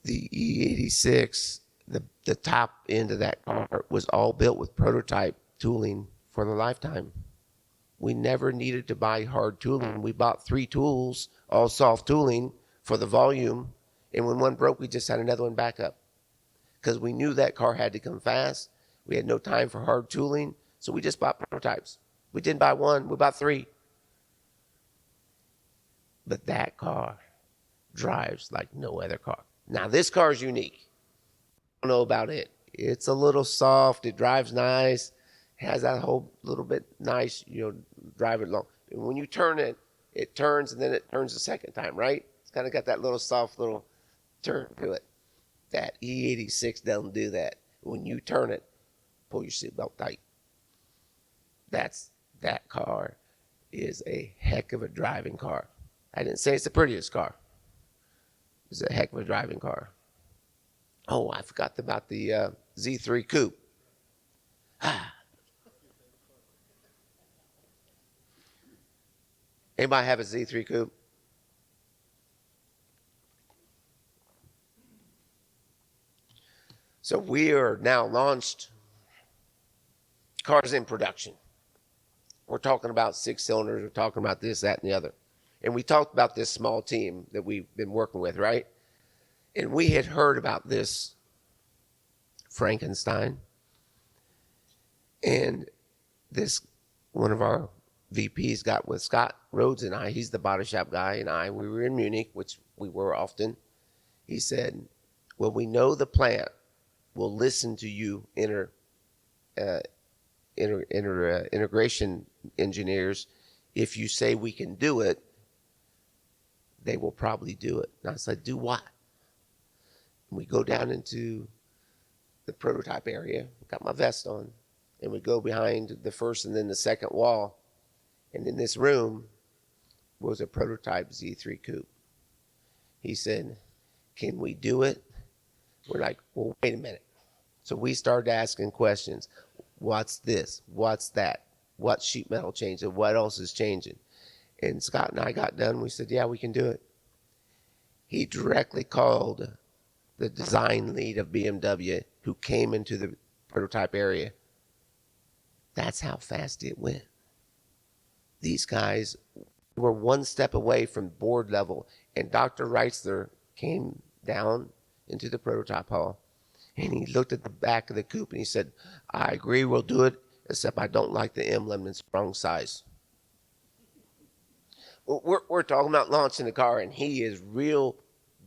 The E86, the top end of that car was all built with prototype tooling for the lifetime. We never needed to buy hard tooling. We bought 3 tools, all soft tooling for the volume, and when one broke, we just had another one back up. Because we knew that car had to come fast. We had no time for hard tooling, so we just bought prototypes. We didn't buy 1, we bought 3. But that car drives like no other car. Now, this car is unique. I don't know about it. It's a little soft. It drives nice. Has that whole little bit nice, drive it long. And when you turn it, it turns, and then it turns the second time, right? It's kind of got that little soft little turn to it. That E86 doesn't do that. When you turn it, pull your seatbelt tight. That car is a heck of a driving car. I didn't say it's the prettiest car. It's a heck of a driving car. Oh, I forgot about the Z3 Coupe. Anybody have a Z3 Coupe? So we are now launched. Cars in production. We're talking about 6 cylinders. We're talking about this, that, and the other. And we talked about this small team that we've been working with, right? And we had heard about this Frankenstein. And this, one of our VPs got with Scott Rhodes and I. He's the body shop guy, and we were in Munich, which we were often. He said, well, we know the plant will listen to you integration engineers. If you say we can do it, they will probably do it. And I said, do what? We go down into the prototype area, got my vest on, and we go behind the first and then the second wall. And in this room was a prototype Z3 Coupe. He said, "Can we do it?" We're like, "Well, wait a minute." So we started asking questions. What's this? What's that? What sheet metal changed? What else is changing? And Scott and I got done. We said, "Yeah, we can do it." He directly called the design lead of BMW who came into the prototype area. That's how fast it went. These guys were one step away from board level, and Dr. Reitzler came down into the prototype hall, and he looked at the back of the coupe and he said, "I agree, we'll do it, except I don't like the emblem, it's the wrong size." We're talking about launching the car, and he is real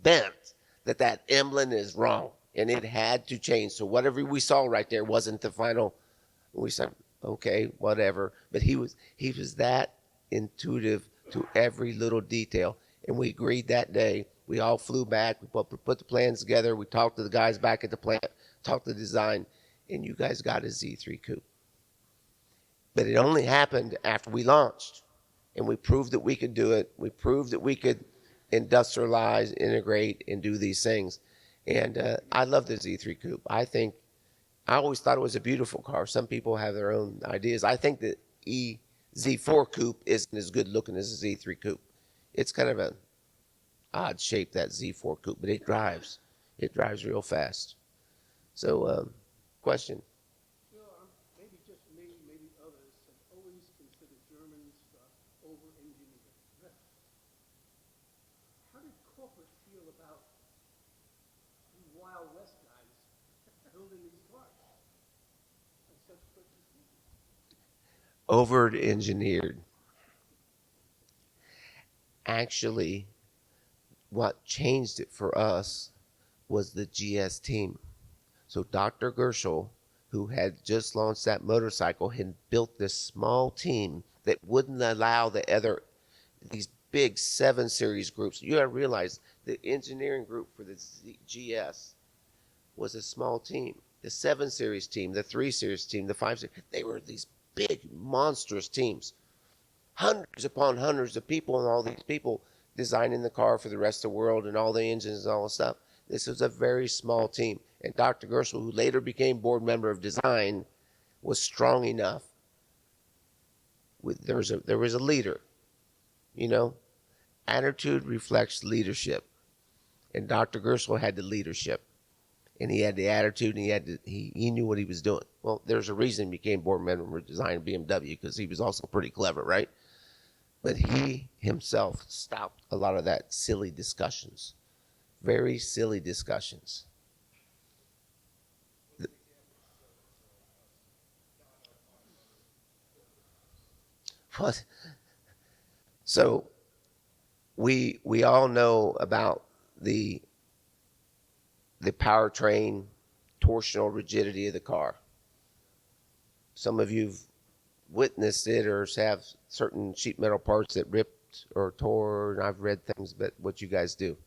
bent that emblem is wrong, and it had to change. So whatever we saw right there wasn't the final. We said, okay, whatever. But he was that intuitive to every little detail, and we agreed that day. We all flew back. We put the plans together. We talked to the guys back at the plant, talked to the design, and you guys got a Z3 Coupe. But it only happened after we launched, and we proved that we could do it. We proved that we could industrialize, integrate, and do these things. And I love the Z3 Coupe. I always thought it was a beautiful car. Some people have their own ideas. I think the Z4 Coupe isn't as good looking as the Z3 Coupe. It's kind of an odd shape, that Z4 Coupe, but it drives. It drives real fast. So, question?
Maybe just me, maybe others, have always considered Germans over-engineered. How did corporate feel about these Wild West guys building these cars at such quick speed?
Over-engineered. Actually, what changed it for us was the GS team. So Dr. Gershel, who had just launched that motorcycle, had built this small team that wouldn't allow these big 7 Series groups. You gotta realize the engineering group for the GS was a small team. The 7 Series team, the 3 Series team, the 5 Series, they were these big, monstrous teams. Hundreds upon hundreds of people, and all these people designing the car for the rest of the world and all the engines and all the stuff. This was a very small team. And Dr. Gershel, who later became board member of design, was strong enough. There was a leader, you know. Attitude reflects leadership. And Dr. Gershel had the leadership. And he had the attitude, and he knew what he was doing. Well, there's a reason he became board member of design of BMW, because he was also pretty clever, right? But he himself stopped a lot of that silly discussions. Very silly discussions. What? So we all know about the powertrain torsional rigidity of the car. Some of you've witnessed it or have certain sheet metal parts that ripped or tore, and I've read things about what you guys do.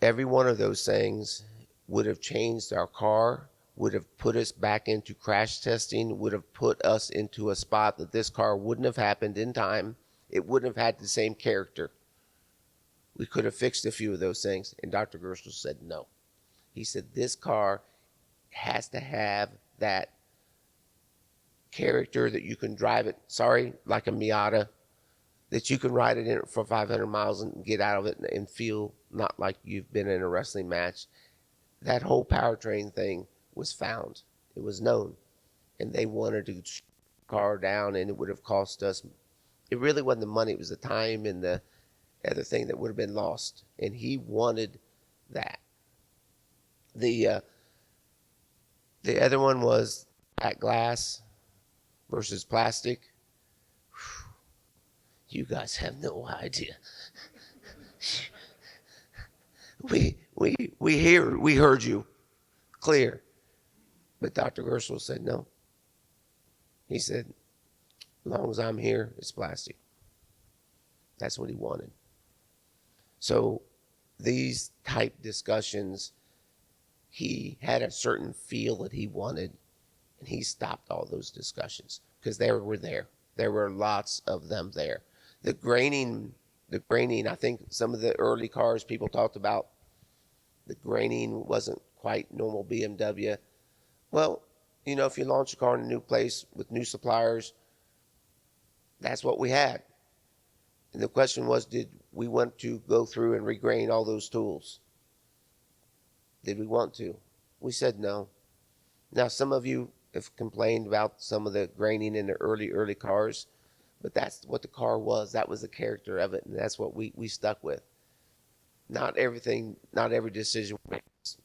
Every one of those things would have changed our car, would have put us back into crash testing, would have put us into a spot that this car wouldn't have happened in time. It wouldn't have had the same character. We could have fixed a few of those things, and Dr. Gershel said no. He said this car has to have that character that you can drive it, like a Miata, that you can ride it in for 500 miles and get out of it and feel not like you've been in a wrestling match. That whole powertrain thing was found. It was known. And they wanted to shut the car down, and it would have cost us, it really wasn't the money, it was the time and the other thing that would have been lost. And he wanted that. The other one was black glass versus plastic. You guys have no idea. We heard you clear. But Dr. Gershel said no. He said, as long as I'm here, it's plastic. That's what he wanted. So these type discussions, he had a certain feel that he wanted, and he stopped all those discussions because they were there. There were lots of them there. The graining, I think some of the early cars people talked about, the graining wasn't quite normal BMW. Well, you know, if you launch a car in a new place with new suppliers, that's what we had. And the question was, did we want to go through and regrain all those tools? Did we want to? We said no. Now, some of you have complained about some of the graining in the early cars, but that's what the car was. That was the character of it, and that's what we stuck with. Not everything, not every decision makes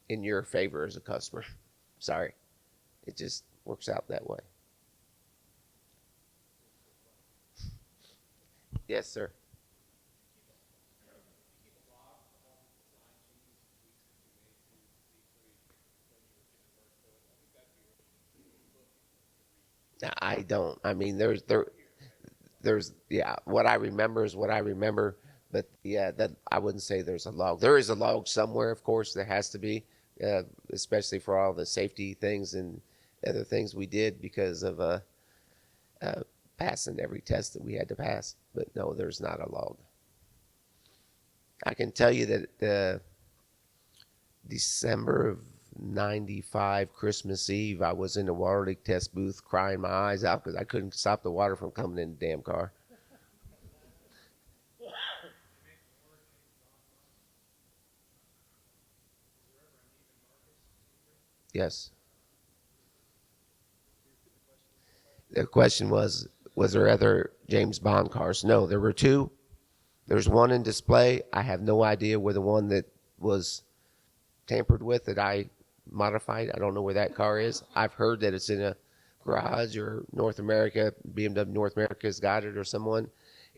in your favor as a customer. Sorry. It just works out that way. Yes, sir. I don't. I mean, there's yeah. What I remember is what I remember, but yeah, that I wouldn't say there's a log. There is a log somewhere, of course. There has to be, especially for all the safety things and other things we did because of passing every test that we had to pass. But no, there's not a log. I can tell you that December of '95, Christmas Eve, I was in the water leak test booth crying my eyes out because I couldn't stop the water from coming in the damn car. Yes. The question was there other James Bond cars? No, there were two. There's one in display. I have no idea where the one that was tampered with that I modified. I don't know where that car is. I've heard that it's in a garage or North America. BMW North America has got it or someone.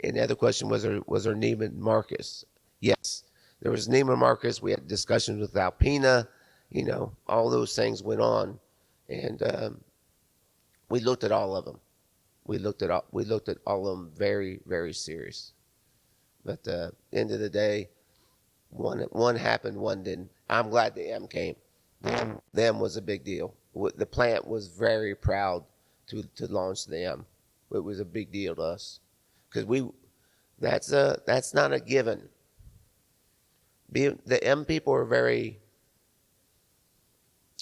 And the other question was there Neiman Marcus? Yes, there was Neiman Marcus. We had discussions with Alpina. You know, all those things went on, and we looked at all of them. We looked at all of them very, very serious. But end of the day, one happened, one didn't. I'm glad the M came. Them was a big deal. The plant was very proud to launch the M. It was a big deal to us because that's not a given. The M people are very.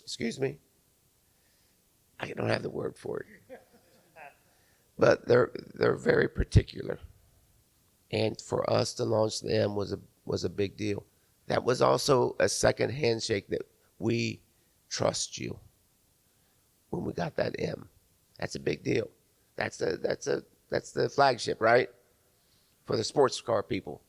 Excuse me. I don't have the word for it, but they're very particular. And for us to launch the M was a big deal. That was also a second handshake that we trust you. When we got that M, that's a big deal. That's the flagship, right? For the sports car people.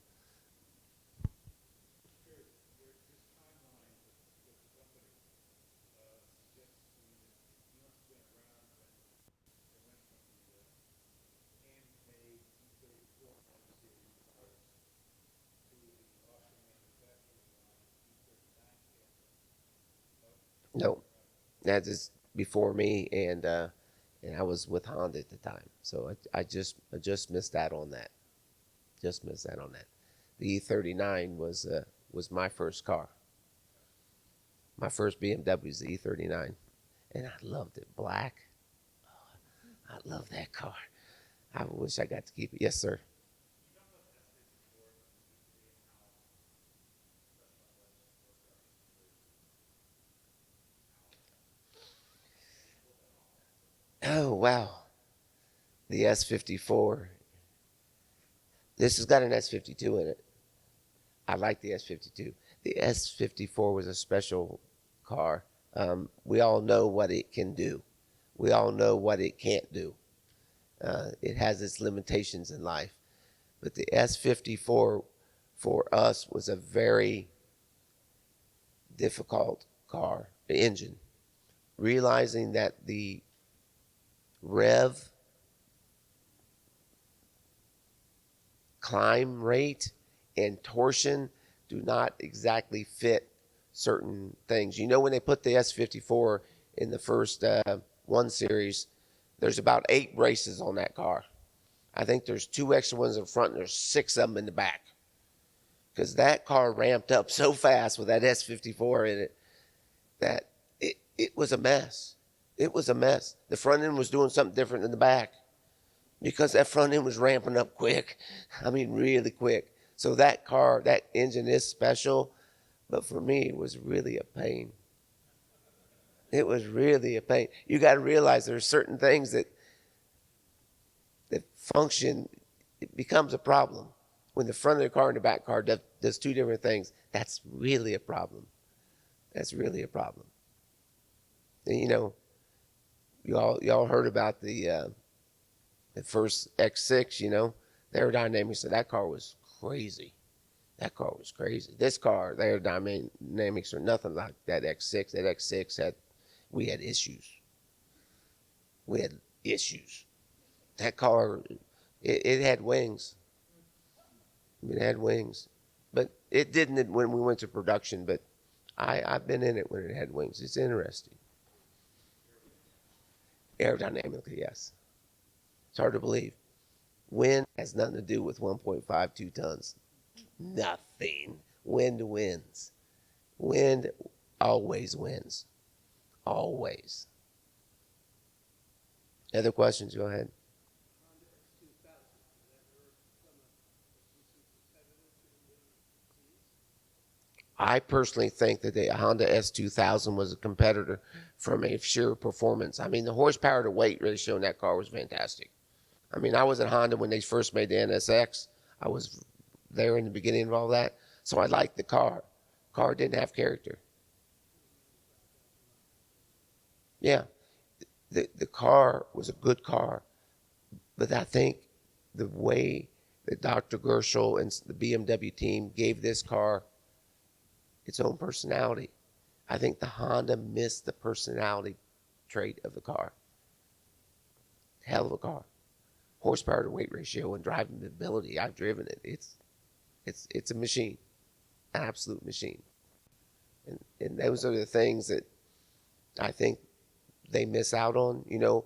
No, that is before me, and I was with Honda at the time, so I just missed out on that. Just missed out on that. The E39 was my first car. My first BMW Z39, and I loved it. Black. Oh, I love that car. I wish I got to keep it. Yes, sir. Oh, wow. The S54. This has got an S52 in it. I like the S52. The S54 was a special car. We all know what it can do. We all know what it can't do. It has its limitations in life. But the S54 for us was a very difficult car, the engine. Realizing that the rev climb rate and torsion do not exactly fit certain things. You know, when they put the S54 in the first 1 Series, there's about 8 braces on that car. I think there's 2 extra ones in front and there's 6 of them in the back because that car ramped up so fast with that S54 in it that it was a mess. It was a mess. The front end was doing something different than the back because that front end was ramping up quick. I mean, really quick. So that car, that engine is special, but for me, it was really a pain. It was really a pain. You got to realize there are certain things that function, it becomes a problem. When the front of the car and the back car does two different things, that's really a problem. That's really a problem. And you know, y'all heard about the first X6, you know, the aerodynamics of that car was crazy. That car was crazy. This car, the aerodynamics are nothing like that X6. That X6 we had issues. We had issues. That car, it had wings. It had wings. But it didn't when we went to production, but I've been in it when it had wings. It's interesting. Aerodynamically, yes. It's hard to believe. Wind has nothing to do with 1.52 tons. Nothing. Wind wins. Wind always wins. Always. Other questions? Go ahead. I personally think that the Honda S2000 was a competitor from a sheer performance. I mean, the horsepower to weight ratio in that car was fantastic. I mean, I was at Honda when they first made the NSX. I was there in the beginning of all that. So I liked the car. Car didn't have character. Yeah, the car was a good car. But I think the way that Dr. Gershel and the BMW team gave this car its own personality, I think the Honda missed the personality trait of the car. Hell of a car. Horsepower to weight ratio and driving ability. I've driven it. It's a machine. An absolute machine. And those are the things that I think they miss out on. You know,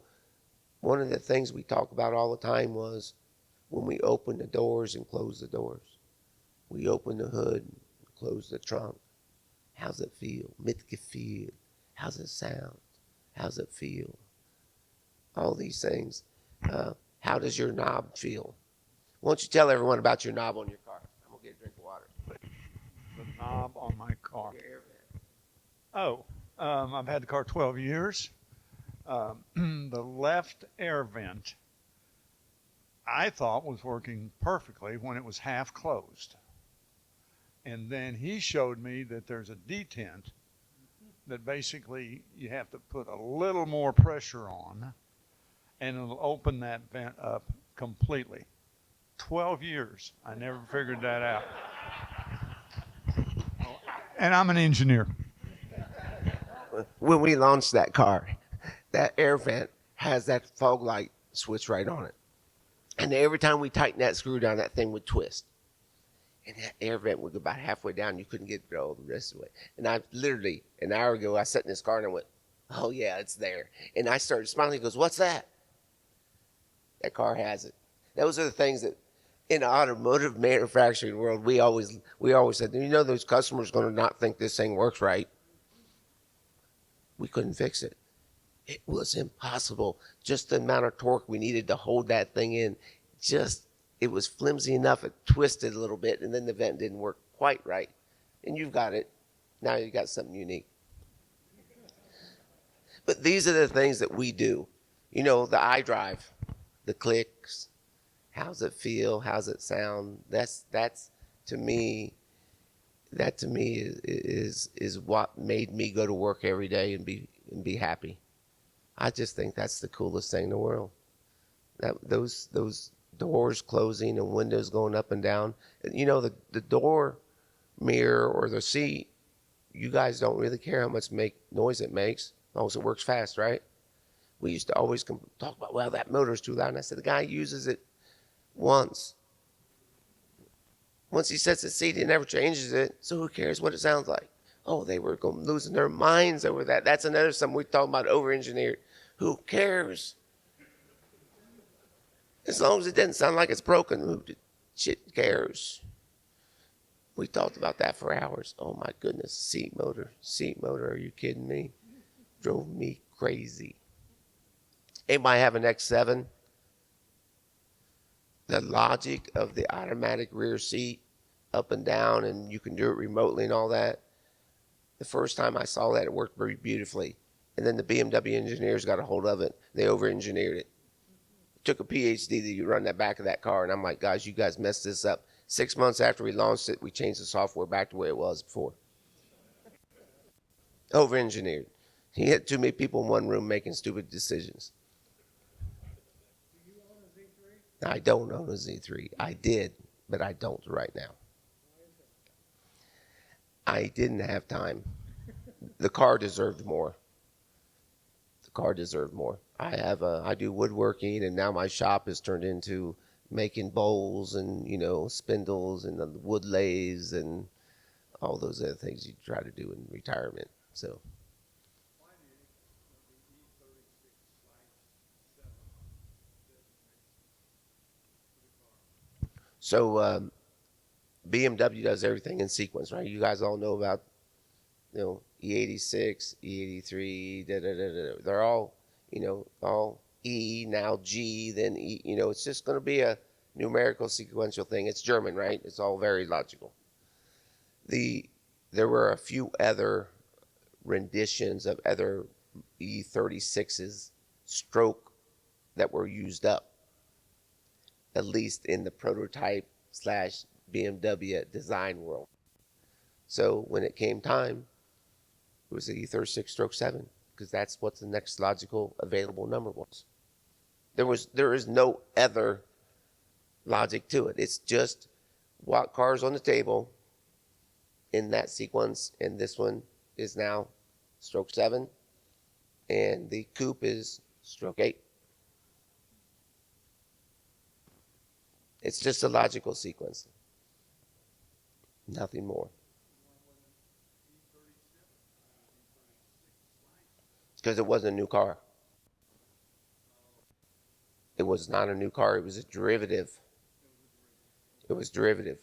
one of the things we talk about all the time was when we open the doors and close the doors. We open the hood and close the trunk. How's it feel? Mitgefühl. How's it sound? How's it feel? All these things. How does your knob feel? Why don't you tell everyone about your knob on your car? I'm going to get a drink of water.
The knob on my car. Oh, I've had the car 12 years. The left air vent I thought was working perfectly when it was half closed. And then he showed me that there's a detent that basically you have to put a little more pressure on and it'll open that vent up completely. 12 years. I never figured that out. And I'm an engineer.
When we launched that car, that air vent has that fog light switch right on it. And every time we tighten that screw down, that thing would twist. And that air vent would go about halfway down. You couldn't get it all the rest of the way. And I literally, an hour ago, I sat in this car and I went, oh, yeah, it's there. And I started smiling. He goes, what's that? That car has it. Those are the things that in the automotive manufacturing world, we always said, you know, those customers are going to not think this thing works right. We couldn't fix it. It was impossible. Just the amount of torque we needed to hold that thing in, it was flimsy enough. It twisted a little bit, and then the vent didn't work quite right. And you've got it. Now you've got something unique. But these are the things that we do. You know, the iDrive, the clicks, how's it feel, how's it sound? That's to me, is what made me go to work every day and be happy. I just think that's the coolest thing in the world. Those doors closing and windows going up and down. You know, the door mirror or the seat, you guys don't really care how much noise it makes, as long as it works fast, right? We used to always talk about, well, that motor's too loud. And I said, the guy uses it once. Once he sets the seat, he never changes it, so who cares what it sounds like? Oh, they were losing their minds over that. That's another something we're talking about, over-engineered. Who cares? As long as it doesn't sound like it's broken, who shit cares? We talked about that for hours. Oh my goodness, seat motor. Are you kidding me? Drove me crazy. Anybody have an X7? The logic of the automatic rear seat, up and down, and you can do it remotely and all that. The first time I saw that, it worked very beautifully. And then the BMW engineers got a hold of it. They over-engineered it. It took a PhD to run that back of that car, and I'm like, guys, you guys messed this up. 6 months after we launched it, we changed the software back to where it was before. Over-engineered. You had too many people in one room making stupid decisions.
Do you own a Z3?
I don't own a Z3. I did, but I don't right now. I didn't have time. The car deserved more. I do woodworking, and now my shop has turned into making bowls and, spindles and the wood lathes and all those other things you try to do in retirement. So. So BMW does everything in sequence, right? You guys all know about, E86, E83, They're all, all E, now G, then E. It's just going to be a numerical sequential thing. It's German, right? It's all very logical. There were a few other renditions of other E36s stroke that were used up, at least in the prototype / BMW design world. So when it came time, it was the E36 stroke 7, because that's what the next logical available number was. There is no other logic to it. It's just what cars on the table in that sequence, and this one is now stroke 7, and the coupe is stroke 8. It's just a logical sequence. Nothing more. Because it wasn't a new car. It was not a new car. It was a derivative. It was derivative.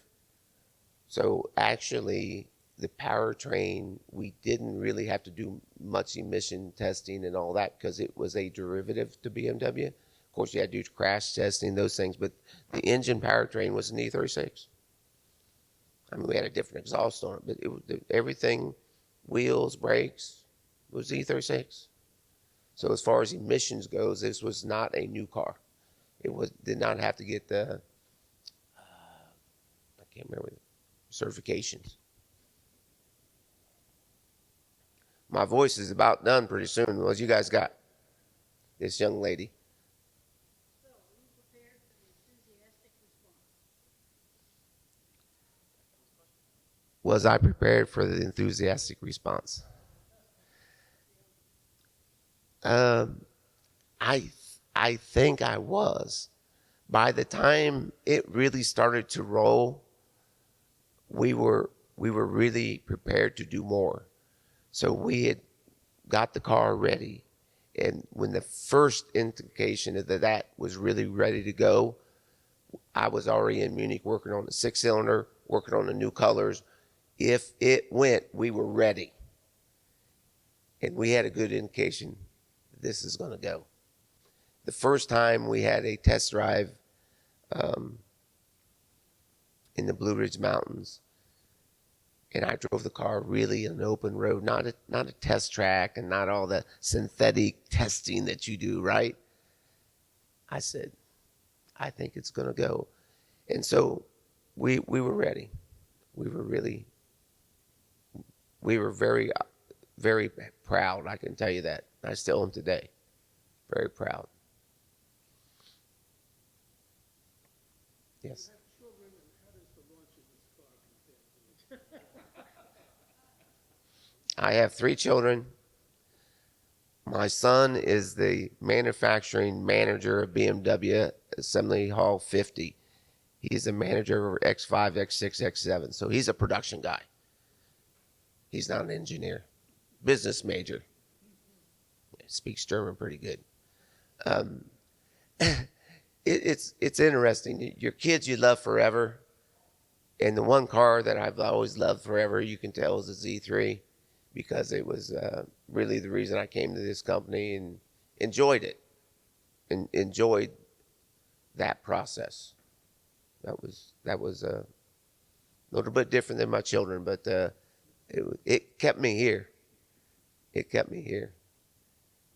So actually, the powertrain, we didn't really have to do much emission testing and all that because it was a derivative to BMW. Of course, you had to do crash testing, those things, but the engine powertrain was an E36. I mean, we had a different exhaust on it, but everything, wheels, brakes, was E36. So as far as emissions goes, this was not a new car. Did not have to get the, I can't remember, certifications. My voice is about done pretty soon. What you guys got? This young lady.
So, are you prepared for the enthusiastic response?
Was I prepared for the enthusiastic response? I think I was. By the time it really started to roll, we were really prepared to do more. So we had got the car ready, and when the first indication that was really ready to go, I was already in Munich working on the 6-cylinder, working on the new colors. If it went, we were ready. And we had a good indication that this is going to go. The first time we had a test drive in the Blue Ridge Mountains, and I drove the car really in an open road, not a test track and not all the synthetic testing that you do, right? I said, I think it's going to go. And so we were ready. We were very, very proud, I can tell you that. I still am today. Very proud. Yes.
You have children, and how does the launch of this car compare to it?
I have 3 children. My son is the manufacturing manager of BMW Assembly Hall 50. He's a manager of X5, X6, X7. So he's a production guy. He's not an engineer. Business major. Speaks German pretty good. It's interesting. Your kids you love forever, And the one car that I've always loved forever, you can tell, is the Z3, because it was really the reason I came to this company and enjoyed it, and enjoyed that process. That was a little bit different than my children, but it kept me here. It kept me here.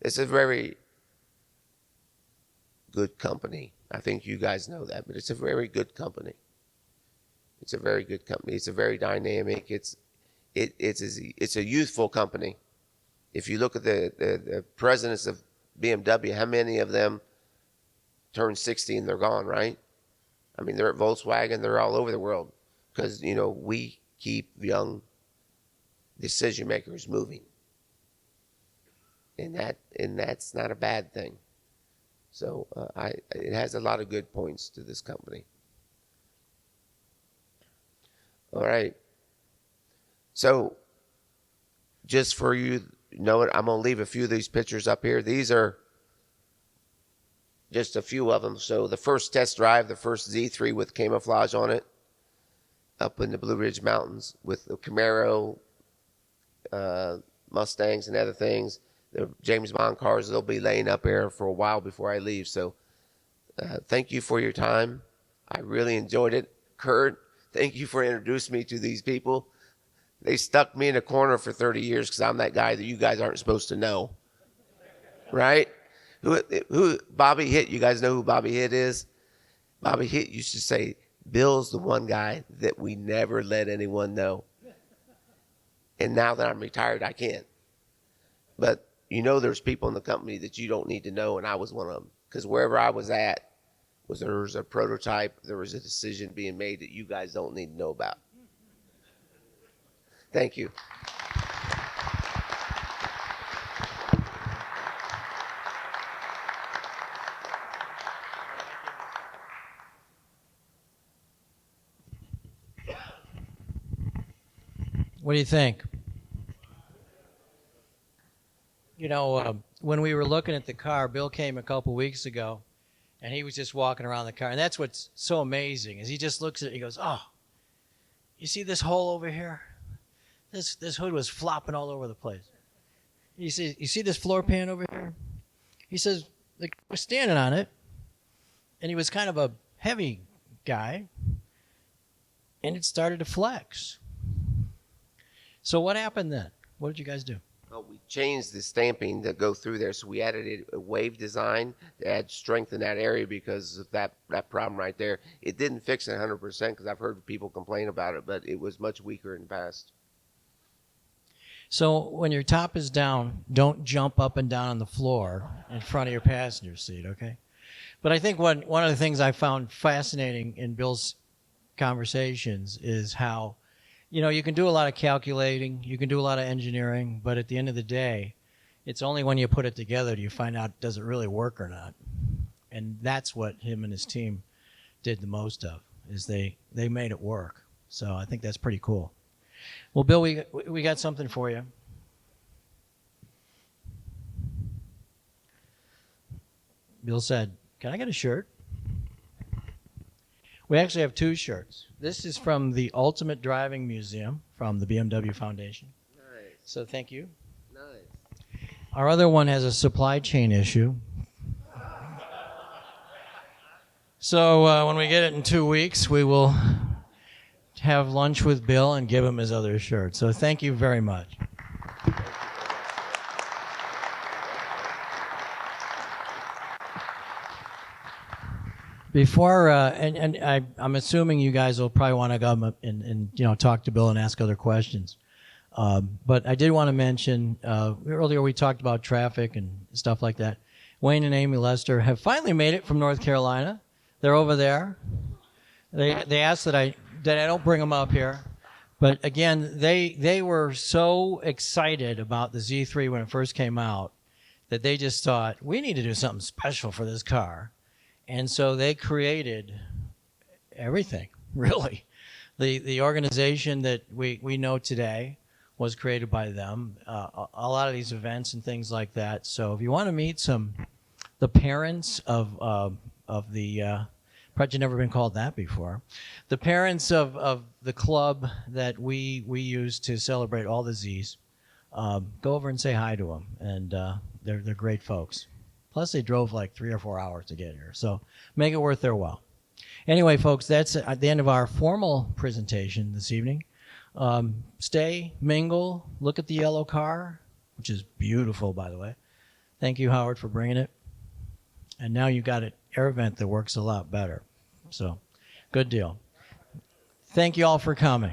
It's a very good company. I think you guys know that, but it's a very good company. It's a very good company. It's a very dynamic. It's a youthful company. If you look at the presidents of BMW, how many of them turn 60 and they're gone, right? I mean, they're at Volkswagen. They're all over the world because, you know, we keep young decision makers moving. And that's not a bad thing. So it has a lot of good points to this company. All right. So just for you to know it, I'm going to leave a few of these pictures up here. These are just a few of them. So the first test drive, the first Z3 with camouflage on it, up in the Blue Ridge Mountains with the Camaro, Mustangs and other things. The James Bond cars, they'll be laying up here for a while before I leave. So thank you for your time. I really enjoyed it. Kurt, thank you for introducing me to these people. They stuck me in a corner for 30 years because I'm that guy that you guys aren't supposed to know. Right? Who Bobby Hitt, you guys know who Bobby Hitt is? Bobby Hitt used to say, Bill's the one guy that we never let anyone know. And now that I'm retired, I can't. But you know there's people in the company that you don't need to know, and I was one of them. Because wherever I was at, there was a prototype, there was a decision being made that you guys don't need to know about. Thank you.
What do you think? You know, when we were looking at the car, Bill came a couple weeks ago, and he was just walking around the car. And that's what's so amazing is he just looks at it, he goes, oh, you see this hole over here? This hood was flopping all over the place. You see this floor pan over here? He says, the guy was standing on it, and he was kind of a heavy guy, and it started to flex. So what happened then? What did you guys do?
Well, we changed the stamping that go through there, so we added a wave design to add strength in that area because of that problem right there. It didn't fix it 100% because I've heard people complain about it, but it was much weaker in the past.
So when your top is down, don't jump up and down on the floor in front of your passenger seat, okay? But I think one of the things I found fascinating in Bill's conversations is how, you know, you can do a lot of calculating, you can do a lot of engineering, but at the end of the day, it's only when you put it together do you find out does it really work or not. And that's what him and his team did the most of, is they made it work. So I think that's pretty cool. Well, Bill, we got something for you. Bill said, can I get a shirt? We actually have two shirts. This is from the Ultimate Driving Museum from the BMW Foundation.
Nice.
So thank you.
Nice.
Our other one has a supply chain issue. So when we get it in 2 weeks, we will have lunch with Bill and give him his other shirt. So thank you very much. Before, I'm assuming you guys will probably want to come up and talk to Bill and ask other questions. But I did want to mention, earlier we talked about traffic and stuff like that. Wayne and Amy Lester have finally made it from North Carolina. They're over there. They asked that I don't bring them up here. But again, they were so excited about the Z3 when it first came out that they just thought, we need to do something special for this car. And so they created everything, really. The organization that we know today was created by them. A lot of these events and things like that. So if you want to meet the parents of the Probably you've never been called that before. The parents of the club that we use to celebrate all the Z's, go over and say hi to them, and they're great folks. Plus, they drove like 3 or 4 hours to get here, so make it worth their while. Anyway, folks, that's at the end of our formal presentation this evening. Stay, mingle, look at the yellow car, which is beautiful, by the way. Thank you, Howard, for bringing it. And now you got an air vent that works a lot better. So, good deal. Thank you all for coming.